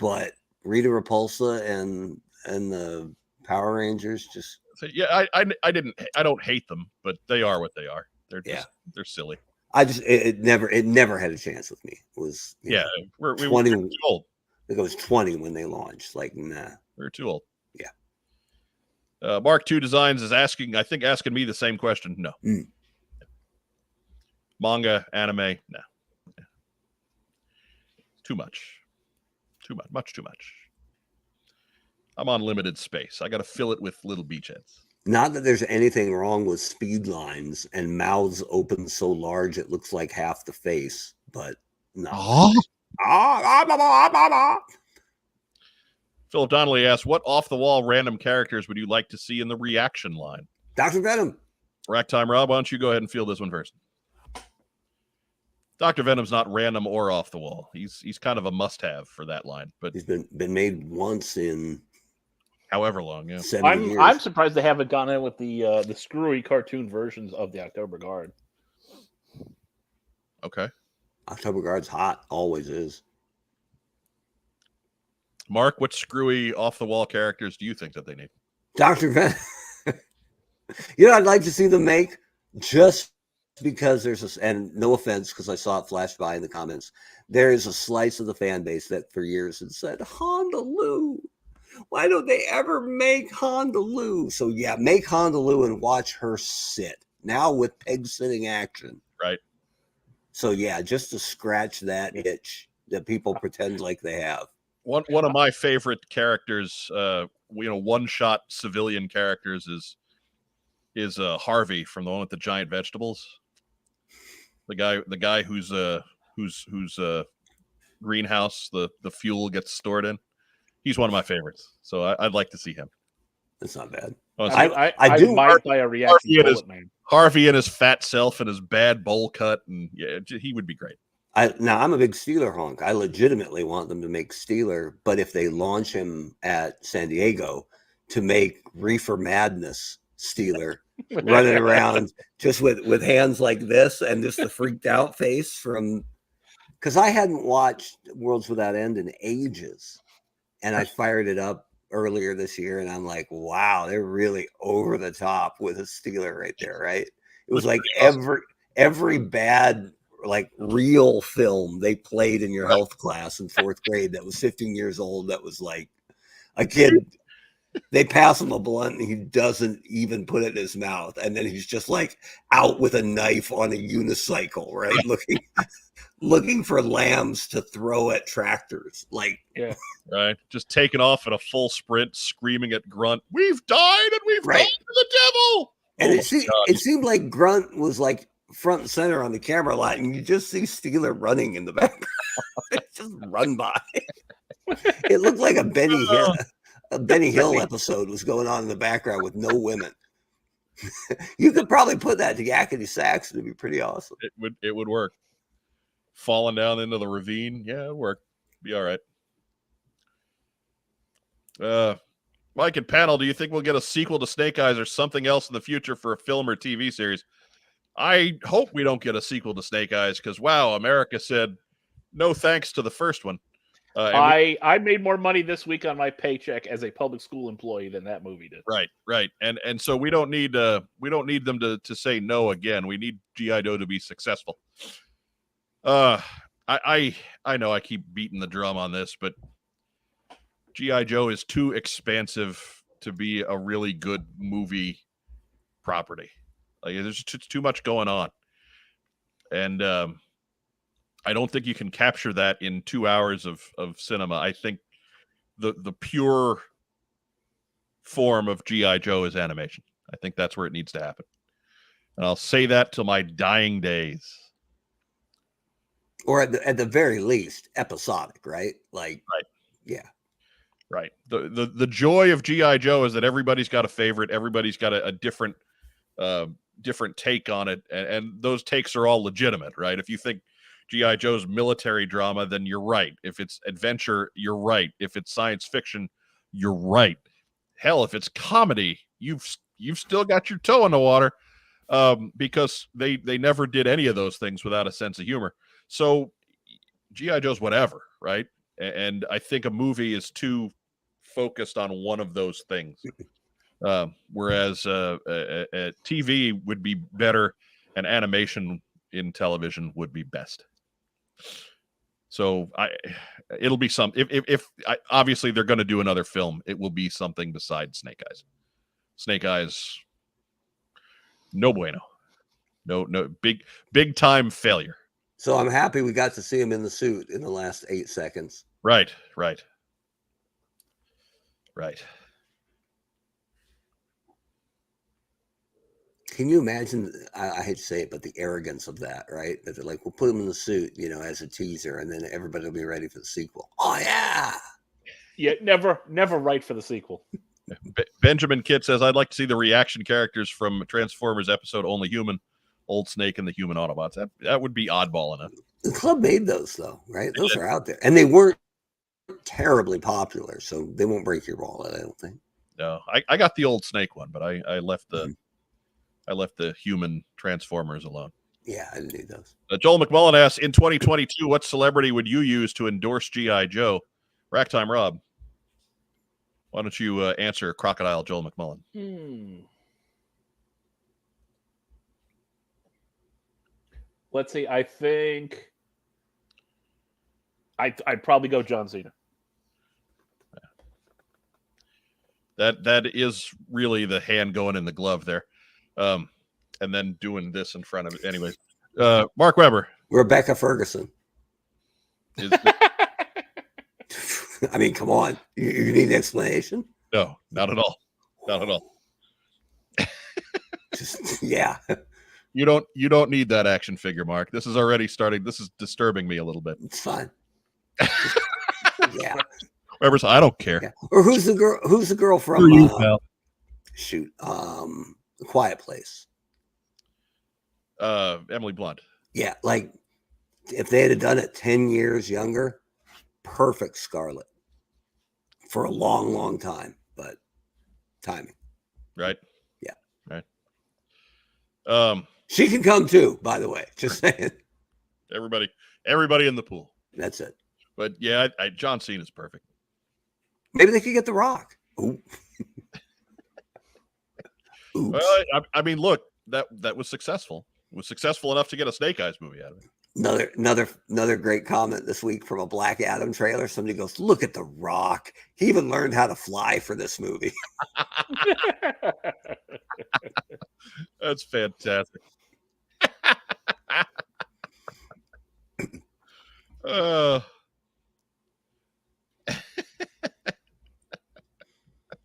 But Rita Repulsa and the Power Rangers just I don't hate them, but they are what they are. They're silly. It never had a chance with me. It was we're 20 too old. I think it was 20 when they launched. Like, nah. We were too old. Yeah. Mark II Designs is asking me the same question. No. Manga, anime, no. Too much. Much too much. I'm on limited space. I got to fill it with little beachheads. Not that there's anything wrong with speed lines and mouths open so large it looks like half the face, but no. Philip Donnelly asks, what off-the-wall random characters would you like to see in the reaction line? Dr. Venom. Rack time, Rob. Why don't you go ahead and field this one first? Dr. Venom's not random or off the wall. He's kind of a must-have for that line. But he's been made once in however long. Yeah, 70 years. I'm surprised they haven't gone in with the screwy cartoon versions of the October Guard. Okay. October Guard's hot, always is. Mark, what screwy off-the-wall characters do you think that they need? Dr. Venom. I'd like to see them make just because and no offense, because I saw it flash by in the comments, there is a slice of the fan base that for years had said, Honda Lou. Why don't they ever make Honda Lou? So yeah, make Honda Lou and watch her sit. Now with peg sitting action. Right. So yeah, just to scratch that itch that people pretend like they have. One of my favorite characters, one-shot civilian characters is Harvey from the one with the giant vegetables. The guy whose greenhouse the fuel gets stored in. He's one of my favorites. So I'd like to see him. That's not bad. I do might buy a reaction bullet, man. Harvey and his fat self and his bad bowl cut, and yeah, he would be great. Now I'm a big Steeler honk. I legitimately want them to make Steeler, but if they launch him at San Diego to make Reefer Madness Steeler running around just with hands like this and just the freaked out face from, because I hadn't watched Worlds Without End in ages, and I fired it up earlier this year, and I'm like, wow, they're really over the top with a Steeler right there, right? It was like every bad like real film they played in your health class in 4th grade that was 15 years old, that was like a kid, they pass him a blunt and he doesn't even put it in his mouth, and then he's just like out with a knife on a unicycle, right? looking for lambs to throw at tractors, like, Yeah. Right, just taking off in a full sprint, screaming at Grunt, "We've died and we've died to the devil!" And it seemed like Grunt was like front and center on the camera lot, and you just see Steeler running in the background. Just run by. It looked like a Benny Hill episode was going on in the background with no women. You could probably put that to Yakety Sax, and it'd be pretty awesome. It would work. Falling down into the ravine, yeah, it'd work. Be all right. Mike and panel, do you think we'll get a sequel to Snake Eyes or something else in the future for a film or TV series? I hope we don't get a sequel to Snake Eyes, because wow, America said no thanks to the first one. I made more money this week on my paycheck as a public school employee than that movie did. Right, and so we don't need them to say no again. We need G.I. Joe to be successful. I know I keep beating the drum on this, but G.I. Joe is too expansive to be a really good movie property. Like, there's just too much going on, and I don't think you can capture that in 2 hours of cinema. I think the pure form of G.I. Joe is animation. I think that's where it needs to happen, and I'll say that till my dying days. Or at the very least, episodic, right? Like, right, yeah. Right. The joy of G.I. Joe is that everybody's got a favorite. Everybody's got a different take on it. And those takes are all legitimate, right? If you think G.I. Joe's military drama, then you're right. If it's adventure, you're right. If it's science fiction, you're right. Hell, if it's comedy, you've still got your toe in the water, because they never did any of those things without a sense of humor. So G.I. Joe's whatever, right? And I think a movie is too focused on one of those things, whereas TV would be better, and animation in television would be best. So it'll be some. If obviously they're going to do another film, it will be something besides Snake Eyes. Snake Eyes, no bueno, no big time failure. So I'm happy we got to see him in the suit in the last 8 seconds. Right. Can you imagine? I hate to say it, but the arrogance of that, right? That they're like, we'll put him in the suit, as a teaser, and then everybody will be ready for the sequel. Oh yeah. Yeah, never right for the sequel. Benjamin Kitt says, I'd like to see the reaction characters from Transformers episode Only Human, Old Snake, and the Human Autobots. That would be oddball enough. The club made those, though, right? Those are out there, and they weren't terribly popular, so they won't break your wallet, I don't think. No, I got the Old Snake one, but I left the human Transformers alone. Yeah, I didn't need those. Joel McMullen asks, in 2022, what celebrity would you use to endorse G.I. Joe? Racktime Rob, why don't you answer Crocodile Joel McMullen? Let's see. I think I'd probably go John Cena. That is really the hand going in the glove there, and then doing this in front of it. Anyway, Mark Webber, Rebecca Ferguson. I mean, come on. You need an explanation? No, not at all. Not at all. Yeah. You don't need that action figure, Mark. This is already starting. This is disturbing me a little bit. It's fine. Yeah. Webber's, I don't care. Yeah. Or who's the girl? Who's the girl from? Quiet Place. Emily Blunt. Yeah, like If they had done it 10 years younger, perfect Scarlet for a long, long time. But timing. Right. Yeah. Right. She can come too, by the way. Just saying. Everybody in the pool. That's it. But yeah, John Cena's perfect. Maybe they could get The Rock. Ooh. Oops. Well, I mean, look, that was successful. It was successful enough to get a Snake Eyes movie out of it. Another great comment this week from a Black Adam trailer. Somebody goes, "Look at The Rock. He even learned how to fly for this movie." That's fantastic.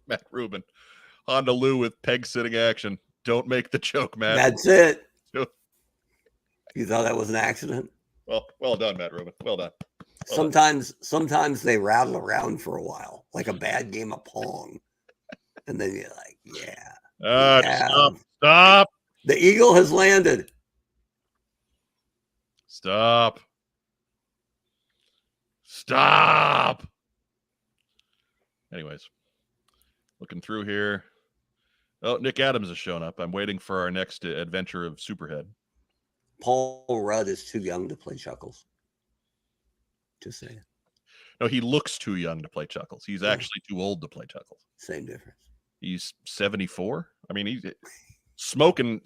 Matt Rubin, Honda Lou with peg sitting action. Don't make the joke, Matt. That's it. You thought that was an accident? Well done, Matt Rubin. Well done. Sometimes they rattle around for a while, like a bad game of Pong, and then you're like, "Yeah." Stop. The eagle has landed. Stop. Anyways, looking through here. Oh, Nick Adams has shown up. I'm waiting for our next adventure of Superhead. Paul Rudd is too young to play Chuckles. Just saying. No, he looks too young to play Chuckles. He's actually too old to play Chuckles. Same difference. He's 74. I mean, he's smoking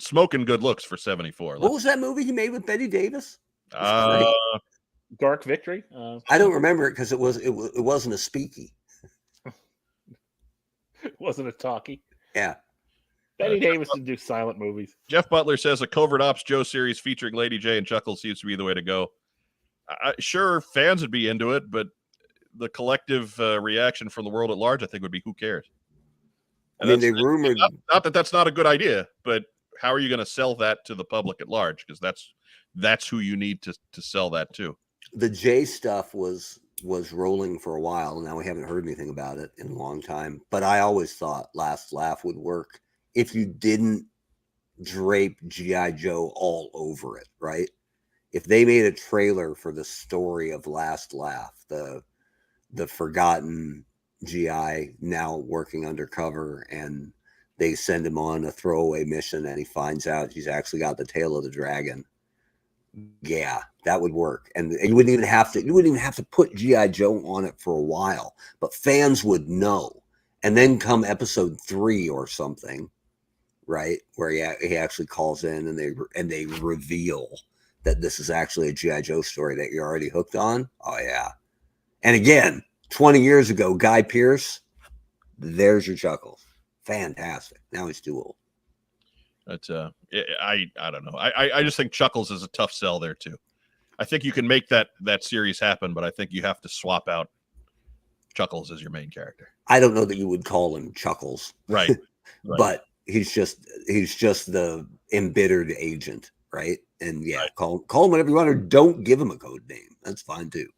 good looks for 74. What was that movie he made with Betty Davis? Dark Victory. I don't remember it because it wasn't a speaky. It wasn't a talkie. Yeah. Betty Davis would do silent movies. Jeff Butler says a Covert Ops Joe series featuring Lady J and Chuckles seems to be the way to go. Sure, fans would be into it, but the collective reaction from the world at large, I think, would be, who cares? And I mean, they rumored... Not that that's not a good idea, but how are you going to sell that to the public at large? Because that's who you need to sell that to. The J stuff was rolling for a while. Now we haven't heard anything about it in a long time. But I always thought Last Laugh would work if you didn't drape G.I. Joe all over it, right? If they made a trailer for the story of Last Laugh, the forgotten GI now working undercover, and they send him on a throwaway mission and he finds out he's actually got the tail of the dragon. Yeah, that would work. And you wouldn't even have to put G.I. Joe on it for a while, but fans would know. And then come episode 3 or something, right, where he actually calls in and they reveal that this is actually a G.I. Joe story that you're already hooked on. Oh yeah. And again, 20 years ago, Guy Pearce, there's your Chuckles. Fantastic. Now he's too old. But I don't know. I just think Chuckles is a tough sell there too. I think you can make that series happen, but I think you have to swap out Chuckles as your main character. I don't know that you would call him Chuckles. Right. But he's just the embittered agent, right? And yeah, right. Call him whatever you want, or don't give him a code name. That's fine too.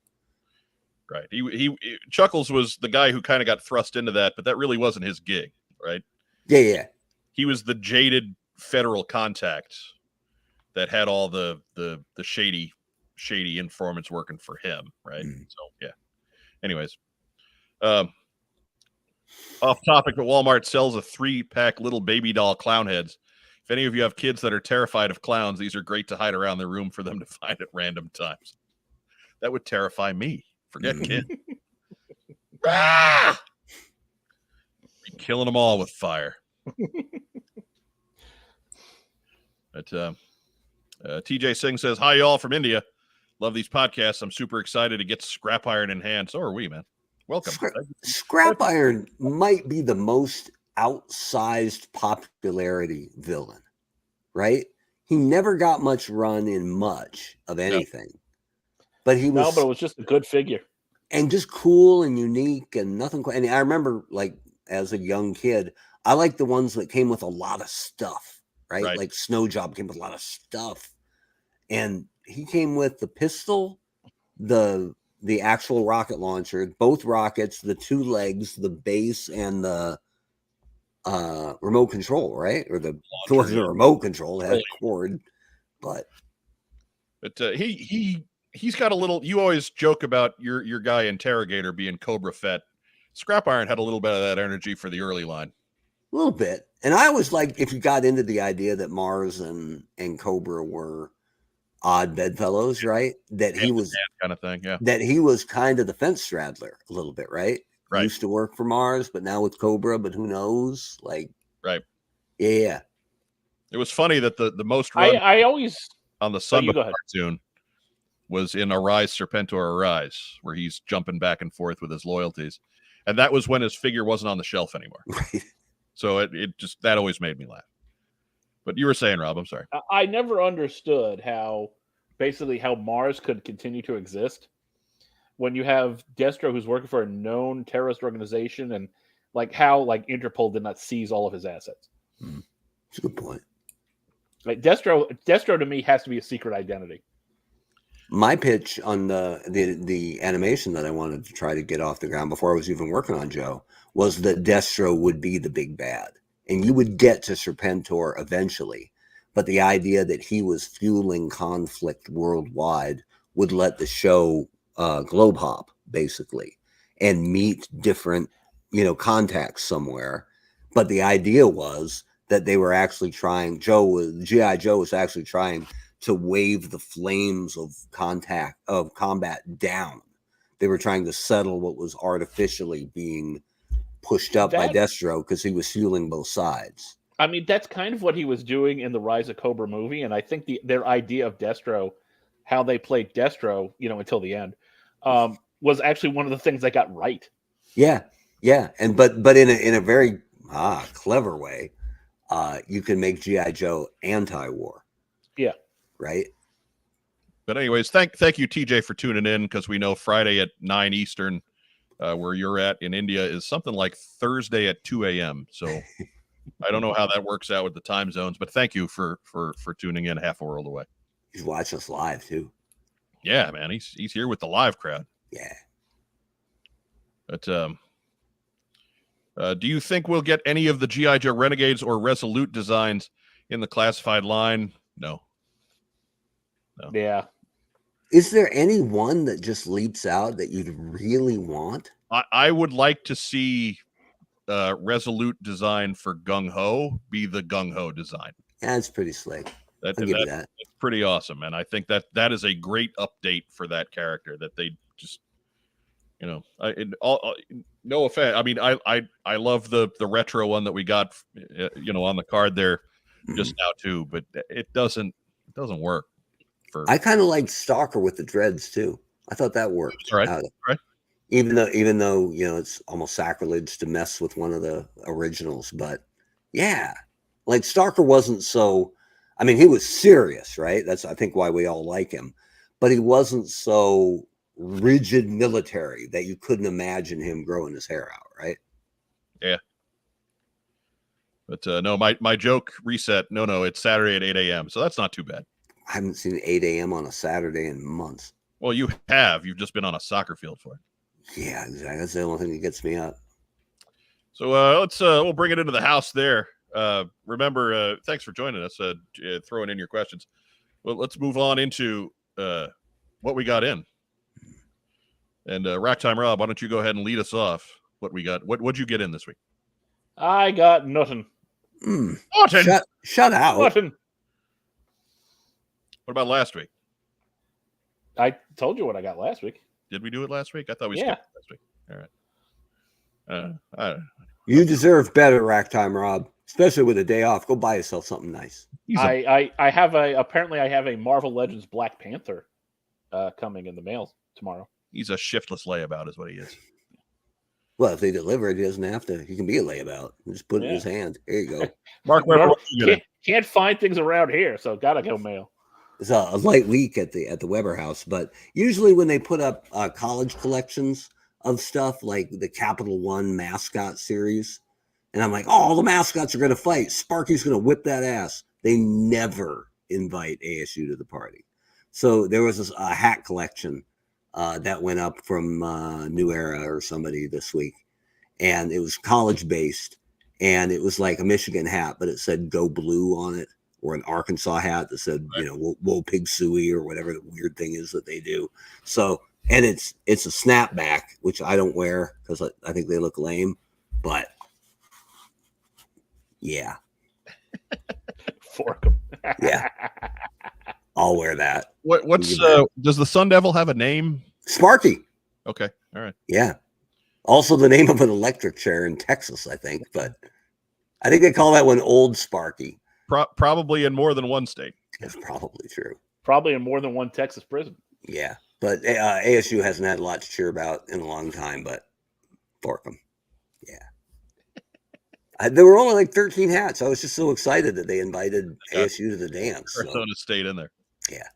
Right. He Chuckles was the guy who kind of got thrust into that, but that really wasn't his gig, right? Yeah. He was the jaded federal contact that had all the shady informants working for him, right? So yeah. Anyways, off topic, but Walmart sells a 3-pack little baby doll clown heads. If any of you have kids that are terrified of clowns, these are great to hide around their room for them to find at random times. That would terrify me. Forget kids. Ah! Be killing them all with fire. But TJ Singh says, "Hi, y'all from India. Love these podcasts. I'm super excited to get Scrap Iron in hand." So are we, man. Welcome. Scrap Iron might be the most outsized popularity villain, right? He never got much run in much of anything. No. But he was... No, but it was just a good figure. And just cool and unique and nothing... And I remember, like, as a young kid, I liked the ones that came with a lot of stuff, right? Like Snow Job came with a lot of stuff. And he came with the pistol, the actual rocket launcher, both rockets, the 2 legs, the base, and the remote control, right? Or it wasn't a remote control, it had a cord. But he he's got a little. You always joke about your guy Interrogator being Cobra Fett. Scrap Iron had a little bit of that energy for the early line. A little bit. And I always like if you got into the idea that Mars and Cobra were odd bedfellows, right? That he was kind of thing, yeah. That he was kind of the fence straddler a little bit, right? Right. Used to work for Mars, but now with Cobra, but who knows? Like, right. Yeah. It was funny that the most run I always on the Sunbow cartoon was in Arise Serpentor Arise, where he's jumping back and forth with his loyalties. And that was when his figure wasn't on the shelf anymore. Right. So it just, that always made me laugh. But you were saying, Rob, I'm sorry. I never understood how Mars could continue to exist when you have Destro who's working for a known terrorist organization, and like how Interpol did not seize all of his assets. That's a good point. Like Destro to me has to be a secret identity. My pitch on the animation that I wanted to try to get off the ground before I was even working on Joe was that Destro would be the big bad. And you would get to Serpentor eventually. But the idea that he was fueling conflict worldwide would let the show globe hop, basically, and meet different, contacts somewhere. But the idea was that they were actually trying, G.I. Joe was actually trying to wave the flames of combat down. They were trying to settle what was artificially being pushed up by Destro because he was fueling both sides. I mean, that's kind of what he was doing in the Rise of Cobra movie, and I think their idea of Destro, how they played Destro, until the end, was actually one of the things they got right. Yeah, and but in a very clever way, you can make G.I. Joe anti-war. Yeah. Right. But anyways, thank you, TJ, for tuning in, because we know Friday at 9 Eastern, where you're at in India, is something like Thursday at 2 a.m. So I don't know how that works out with the time zones, but thank you for tuning in half a world away. He's watching us live too. Yeah, man, he's here with the live crowd. Yeah. But do you think we'll get any of the G.I. Joe Renegades or Resolute designs in the classified line? No. Yeah. Is there any one that just leaps out that you'd really want? I would like to see Resolute design for Gung Ho be the Gung Ho design. Yeah, that's pretty slick. I'll give you that. It's pretty awesome, and I think that is a great update for that character. That they just, no offense. I mean, I love the retro one that we got, on the card there just now too, but it doesn't work. I kind of like Stalker with the dreads too. I thought that worked. Right. Even though it's almost sacrilege to mess with one of the originals, but yeah, like Stalker wasn't so. I mean, he was serious, right? That's I think why we all like him, but he wasn't so rigid military that you couldn't imagine him growing his hair out, right? Yeah. But no, my joke reset. No, it's Saturday at 8 a.m. So that's not too bad. I haven't seen 8 a.m. on a Saturday in months. Well, you have. You've just been on a soccer field for it. Yeah, exactly. That's the only thing that gets me up. So let's we'll bring it into the house there. Remember, thanks for joining us. Throwing in your questions. Well, let's move on into what we got in. And Rack Time Rob, why don't you go ahead and lead us off? What we got? What'd you get in this week? I got nothing. Nothing. Shut out. Nothing. What about last week? I told you what I got last week. Did we do it last week? I thought we skipped last week. All right. I don't know. You deserve better, Rack Time Rob, especially with a day off. Go buy yourself something nice. I have a Marvel Legends Black Panther coming in the mail tomorrow. He's a shiftless layabout is what he is. Well, if they deliver it, he doesn't have to. He can be a layabout. Just put it in his hand. Here you go. Mark, can't find things around here, so gotta go mail. It's a light week at the Weber house, but usually when they put up college collections of stuff like the Capital One mascot series, and I'm like, oh, all the mascots are going to fight. Sparky's going to whip that ass. They never invite ASU to the party. So there was a hat collection that went up from New Era or somebody this week, and it was college based, and it was like a Michigan hat, but it said "Go Blue" on it. or an Arkansas hat that said, Whoa Pig Suey or whatever the weird thing is that they do. So, and it's a snapback, which I don't wear because I think they look lame, but yeah. Fork them. Yeah. I'll wear that. What's does the Sun Devil have a name? Sparky. Okay. All right. Yeah. Also the name of an electric chair in Texas, I think, but I think they call that one Old Sparky. Probably in more than one state. That's probably true. Probably in more than one Texas prison. Yeah. But ASU hasn't had a lot to cheer about in a long time, but fork them. Yeah. There were only like 13 hats. I was just so excited that they invited ASU to the dance. Arizona State in there. Yeah.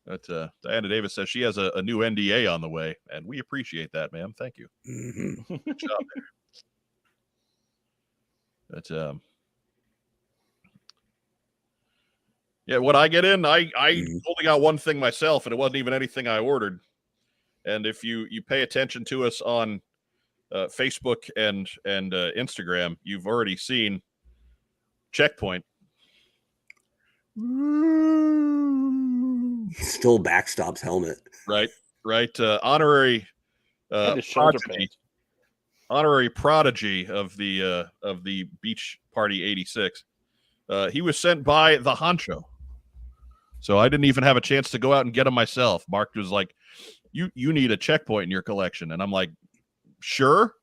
But Diana Davis says she has a new NDA on the way, and we appreciate that, ma'am. Thank you. Mm-hmm. Good job there. But yeah, when I get in, I only got one thing myself, and it wasn't even anything I ordered. And if you pay attention to us on Facebook and Instagram, you've already seen Checkpoint. Still Backstop's helmet. Right. Honorary prodigy of the Beach Party 86. He was sent by the honcho. So I didn't even have a chance to go out and get him myself. Mark was like, you need a Checkpoint in your collection. And I'm like, sure.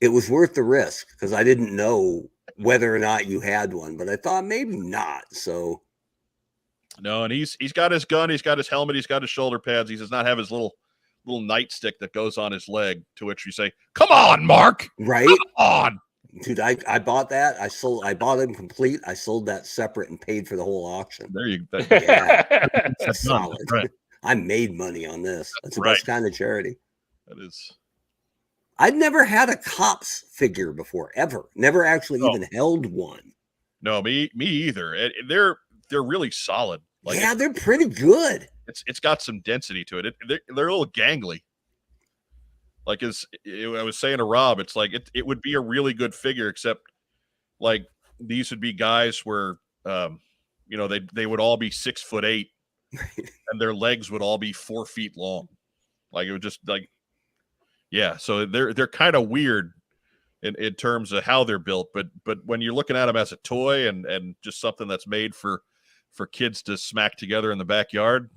It was worth the risk because I didn't know whether or not you had one, but I thought maybe not. So no, and he's got his gun, he's got his helmet, he's got his shoulder pads. He does not have his little nightstick that goes on his leg, to which you say, come on, Mark. Right? Come on. Dude, I bought that. I bought him complete. I sold that separate and paid for the whole auction. There you go. Yeah. That's solid. Right. I made money on this. That's the Right. best kind of charity. That is. I'd never had a Cops figure before, ever. Never actually even held one. No, me either. They're really solid. Like yeah, they're pretty good. It's got some density to it. They're a little gangly. Like I was saying to Rob, it's like it would be a really good figure, except like these would be guys where they would all be 6'8", and their legs would all be 4 feet long. Like it would just like, yeah. So they're kind of weird in terms of how they're built, but when you're looking at them as a toy and just something that's made for kids to smack together in the backyard,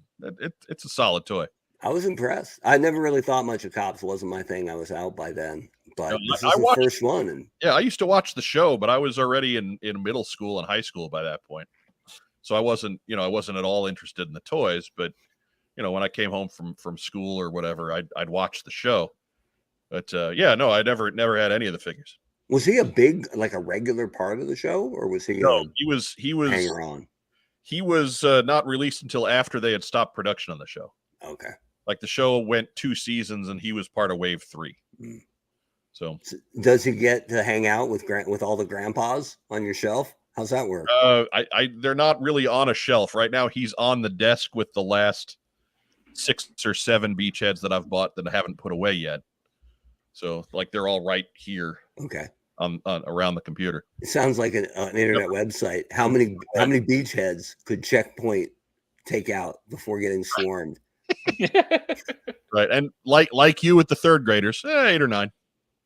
it's a solid toy. I was impressed. I never really thought much of Cops. It wasn't my thing. I was out by then, but this is the first one. And yeah, I used to watch the show, but I was already in middle school and high school by that point. So I wasn't at all interested in the toys, but when I came home from school or whatever, I'd watch the show. But I never had any of the figures. Was he a regular part of the show, or was he? No, he was hanger on. He was not released until after they had stopped production on the show. Okay. Like the show went 2 seasons, and he was part of Wave 3. Mm. So does he get to hang out with all the grandpas on your shelf? How's that work? They're not really on a shelf right now. He's on the desk with the last 6 or 7 beachheads that I've bought that I haven't put away yet. So like they're all right here. Okay. On around the computer. It sounds like an internet website. How many beachheads could Checkpoint take out before getting swarmed? Right, and like you with the third graders, 8 or 9.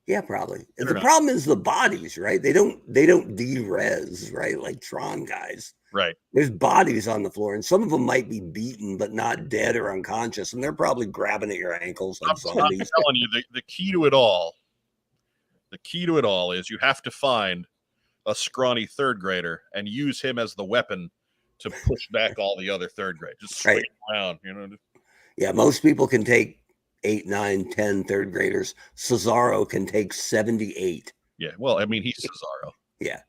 Yeah, probably. The problem is the bodies, right? They don't de-res, right? Like Tron guys. Right. There's bodies on the floor, and some of them might be beaten, but not dead or unconscious, and they're probably grabbing at your ankles like zombies. I'm telling you, the key to it all. The key to it all is you have to find a scrawny third grader and use him as the weapon to push back all the other third graders. Just straight around, Yeah, most people can take 8, 9, 10 third graders. Cesaro can take 78. Yeah, well, I mean, he's Cesaro. Yeah.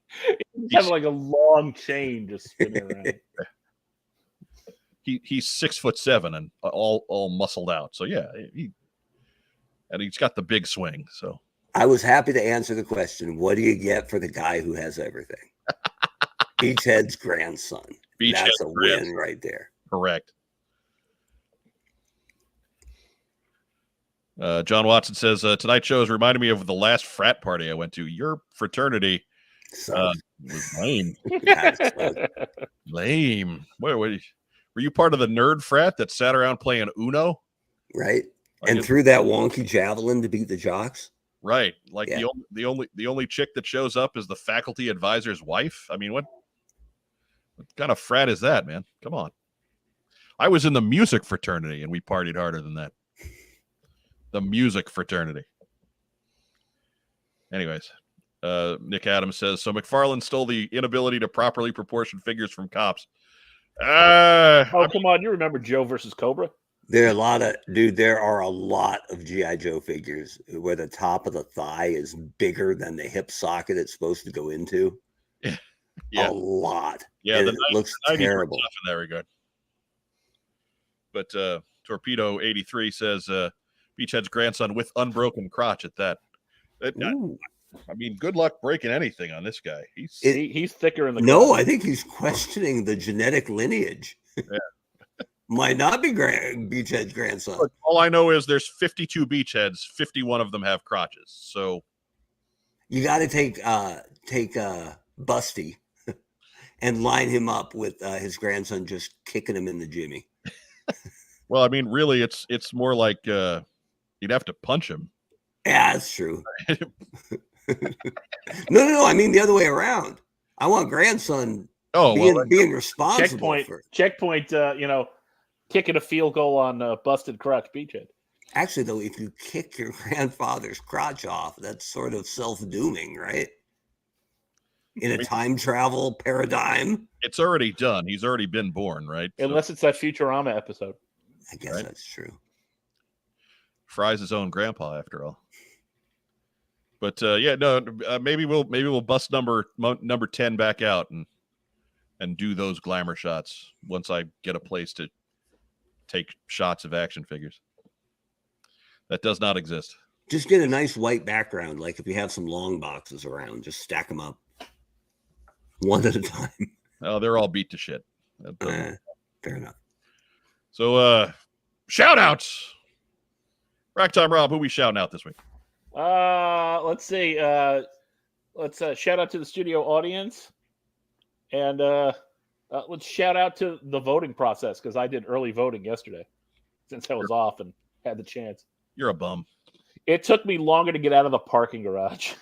He's having like a long chain just spinning around. He's 6'7" and all muscled out. So yeah, he's got the big swing. So I was happy to answer the question. What do you get for the guy who has everything? Beachhead's grandson. That's a win right there. Correct. John Watson says, tonight's show has reminded me of the last frat party I went to. Your fraternity So it was lame. yeah, Lame. Were you part of the nerd frat that sat around playing Uno? right. And threw that wonky javelin to beat the jocks. Right. Like the only chick that shows up is the faculty advisor's wife. I mean, what kind of frat is that, man? Come on. I was in the music fraternity and we partied harder than that. The music fraternity. Anyways, Nick Adams says, so McFarlane stole the inability to properly proportion figures from cops. Come on. You remember Joe versus Cobra? There are a lot of G.I. Joe figures where the top of the thigh is bigger than the hip socket it's supposed to go into. Yeah. A lot. Yeah, it looks terrible in that regard. But Torpedo 83 says Beachhead's grandson with unbroken crotch at that. I mean, good luck breaking anything on this guy. He's thicker in the crotch. I think he's questioning the genetic lineage. Yeah. Might not be Beachhead's grandson. Look, all I know is there's 52 Beachheads, 51 of them have crotches. So you got to take Busty and line him up with his grandson just kicking him in the jimmy. Well, I mean, really, it's more like you'd have to punch him. Yeah, that's true. No. I mean the other way around. I want grandson being responsible. Checkpoint. Kicking a field goal on busted crotch Beachhead. Actually, though, if you kick your grandfather's crotch off, that's sort of self-dooming, right? In a time travel paradigm. It's already done. He's already been born, right? Unless it's that Futurama episode. I guess that's true. Fry's his own grandpa, after all. But maybe we'll bust number 10 back out and do those glamour shots once I get a place to take shots of action figures. That does not exist. Just get a nice white background, like if you have some long boxes around, just stack them up one at a time. Oh, they're all beat to shit. Fair enough. So, shout outs. Racktime Rob, who we shouting out this week? Let's see. Let's shout out to the studio audience, and let's shout out to the voting process because I did early voting yesterday since I was off and had the chance. You're a bum. It took me longer to get out of the parking garage.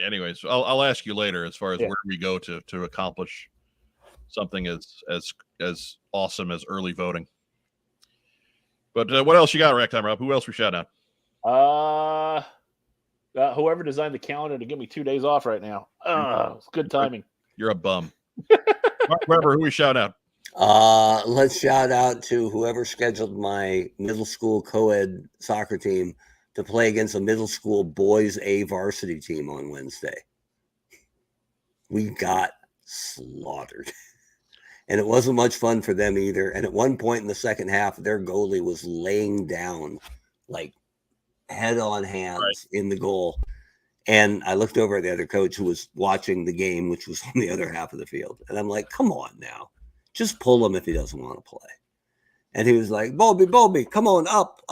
Anyways, I'll ask you later as far as where we go to accomplish something as awesome as early voting. But what else you got, Racktime Rob? Who else we shout out? Whoever designed the calendar to give me 2 days off right now. It's good timing. You're a bum. Mark Weber, who we shout out? Let's shout out to whoever scheduled my middle school co-ed soccer team to play against a middle school boys A varsity team on Wednesday. We got slaughtered. And it wasn't much fun for them either. And at one point in the second half, their goalie was laying down, like head on hands in the goal. And I looked over at the other coach who was watching the game, which was on the other half of the field. And I'm like, come on now. Just pull him if he doesn't want to play. And he was like, Bobby, come on, up.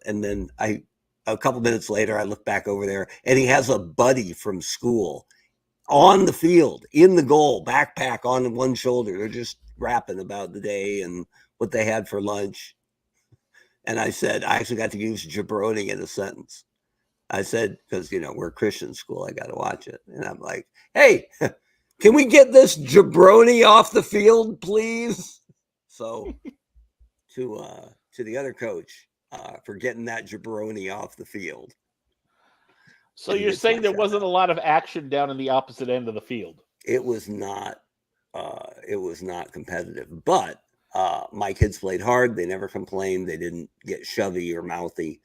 And then a couple minutes later, I look back over there, and he has a buddy from school on the field, in the goal, backpack on one shoulder. They're just rapping about the day and what they had for lunch. And I said, I actually got to use jabroni in a sentence. I said, because, we're a Christian school, I got to watch it. And I'm like, hey, can we get this jabroni off the field, please? So to the other coach for getting that jabroni off the field. So you're saying there wasn't a lot of action down in the opposite end of the field? It was not competitive, but my kids played hard. They never complained. They didn't get shovey or mouthy.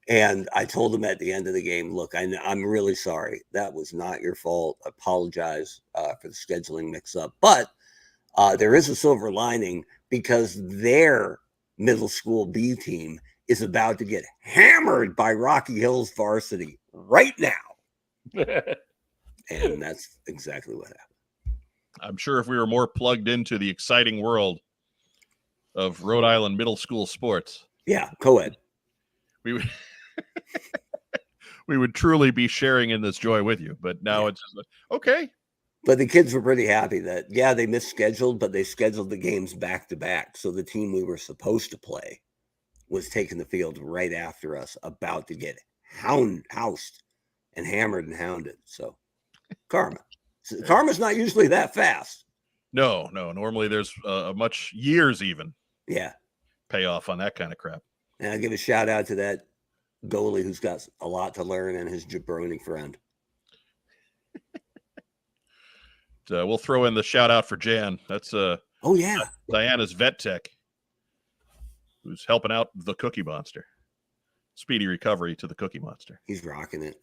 And I told them at the end of the game, look, I'm really sorry. That was not your fault. I apologize for the scheduling mix-up. But there is a silver lining because their middle school B team is about to get hammered by Rocky Hills varsity right now. And that's exactly what happened. I'm sure if we were more plugged into the exciting world of Rhode Island middle school sports. Yeah, co-ed. We we would truly be sharing in this joy with you. But now it's just like, okay. But the kids were pretty happy that, they misscheduled, but they scheduled the games back to back. So the team we were supposed to play was taking the field right after us, about to get housed and hammered and hounded. So karma. Karma's not usually that fast. No. Normally there's much years even. Yeah. Payoff on that kind of crap. And I'll give a shout out to that goalie who's got a lot to learn, and his jabroni friend. We'll throw in the shout out for Jan. That's Diana's vet tech, who's helping out the Cookie Monster. Speedy recovery to the Cookie Monster. He's rocking it.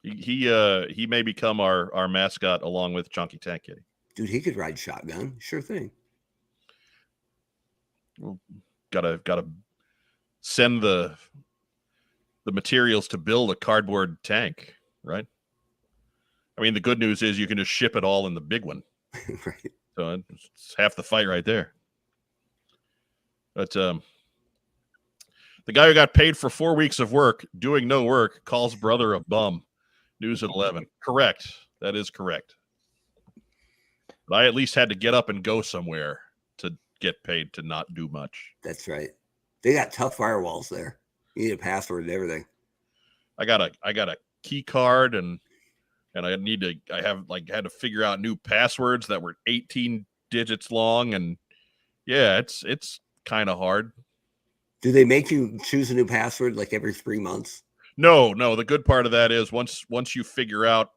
He may become our mascot along with Chunky Tank Kitty. Dude, he could ride shotgun. Sure thing. Well, gotta send the materials to build a cardboard tank, right? I mean, the good news is you can just ship it all in the big one. Right. So it's half the fight right there. But the guy who got paid for 4 weeks of work doing no work calls brother a bum. News at 11. Correct. That is correct. But I at least had to get up and go somewhere to get paid to not do much. That's right. They got tough firewalls there. You need a password and everything. I got a key card and I had to figure out new passwords that were 18 digits long, and it's kind of hard. Do they make you choose a new password like every 3 months? No. The good part of that is once you figure out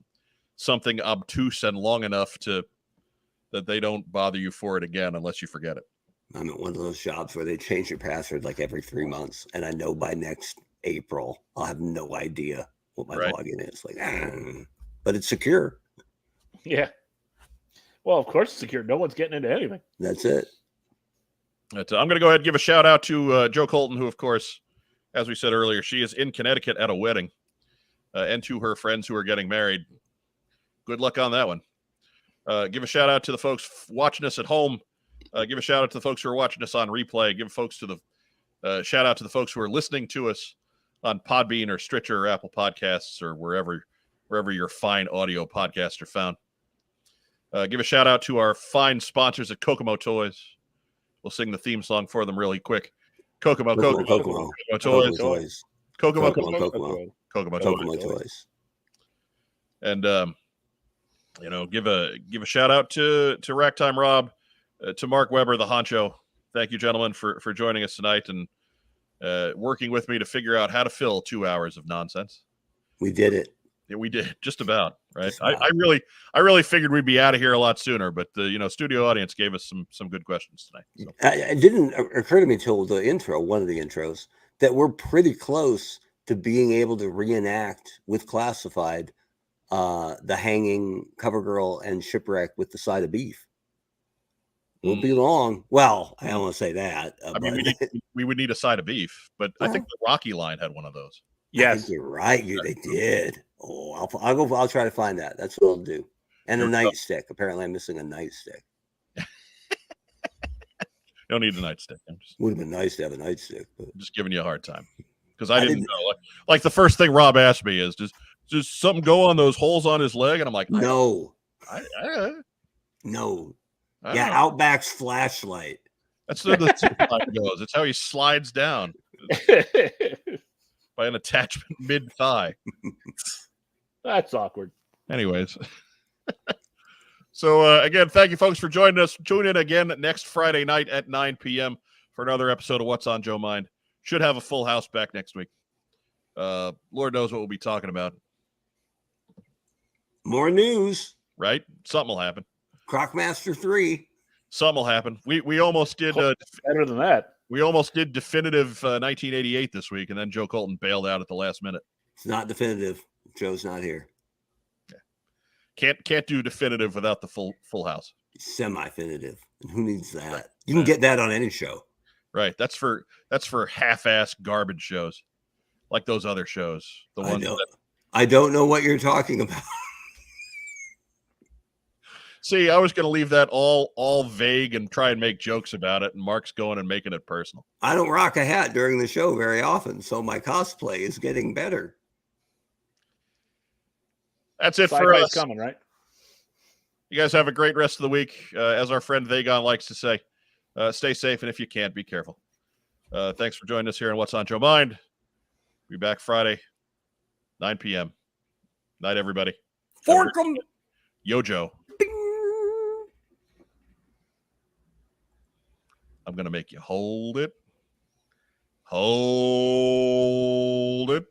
something obtuse and long enough that they don't bother you for it again unless you forget it. I'm at one of those jobs where they change your password like every 3 months, and I know by next April I'll have no idea what my login is. But it's secure. Yeah. Well, of course it's secure. No one's getting into anything. That's it. I'm going to go ahead and give a shout out to Joe Colton, who, of course, as we said earlier, she is in Connecticut at a wedding, and to her friends who are getting married. Good luck on that one. Give a shout out to the folks watching us at home. Give a shout out to the folks who are watching us on replay. Give folks to the shout out to the folks who are listening to us on Podbean or Stitcher or Apple Podcasts or wherever your fine audio podcasts are found. Give a shout out to our fine sponsors at Kokomo Toys. We'll sing the theme song for them really quick. Kokomo Toys. Kokomo Toys. And give a shout out to Racktime Rob, to Mark Weber, the honcho. Thank you, gentlemen, for joining us tonight and working with me to figure out how to fill 2 hours of nonsense. We did it. Yeah, we did, just about, right? I really figured we'd be out of here a lot sooner, but the studio audience gave us some good questions tonight. So. It didn't occur to me till one of the intros, that we're pretty close to being able to reenact with Classified the hanging cover girl and shipwreck with the side of beef. Won't be long. Well, I don't want to say that. We would need a side of beef, but I think the Rocky line had one of those. Yes, I think you're right. They did. Oh, I'll try to find that. That's what I'll do. And a nightstick. Apparently, I'm missing a nightstick. Don't need a nightstick. Would have been nice to have a nightstick. But I'm just giving you a hard time because I didn't know. Like the first thing Rob asked me is, does something go on those holes on his leg? And I'm like, no. No. Yeah, Outback's flashlight. That's the line goes. It's how he slides down by an attachment mid-thigh. That's awkward. Anyways. So, again, thank you, folks, for joining us. Tune in again next Friday night at 9 p.m. for another episode of What's on Joe Mind. Should have a full house back next week. Lord knows what we'll be talking about. More news. Right? Something will happen. Crockmaster 3. Something will happen. We almost did better than that. We almost did definitive 1988 this week, and then Joe Colton bailed out at the last minute. It's not definitive. Joe's not here. Yeah. Can't do definitive without the full house. Semi-definitive. And who needs that? Right. You can get that on any show. Right. That's for half-ass garbage shows, like those other shows. The ones I don't know what you're talking about. See, I was going to leave that all vague and try and make jokes about it, and Mark's going and making it personal. I don't rock a hat during the show very often, so my cosplay is getting better. That's it for Sci-fi's us. coming, right? You guys have a great rest of the week. As our friend Vagon likes to say, stay safe, and if you can't, be careful. Thanks for joining us here on What's on Joe Mind. We'll be back Friday, 9 p.m. Night, everybody. Fork 'em. Yo, Joe. I'm going to make you hold it. Hold it.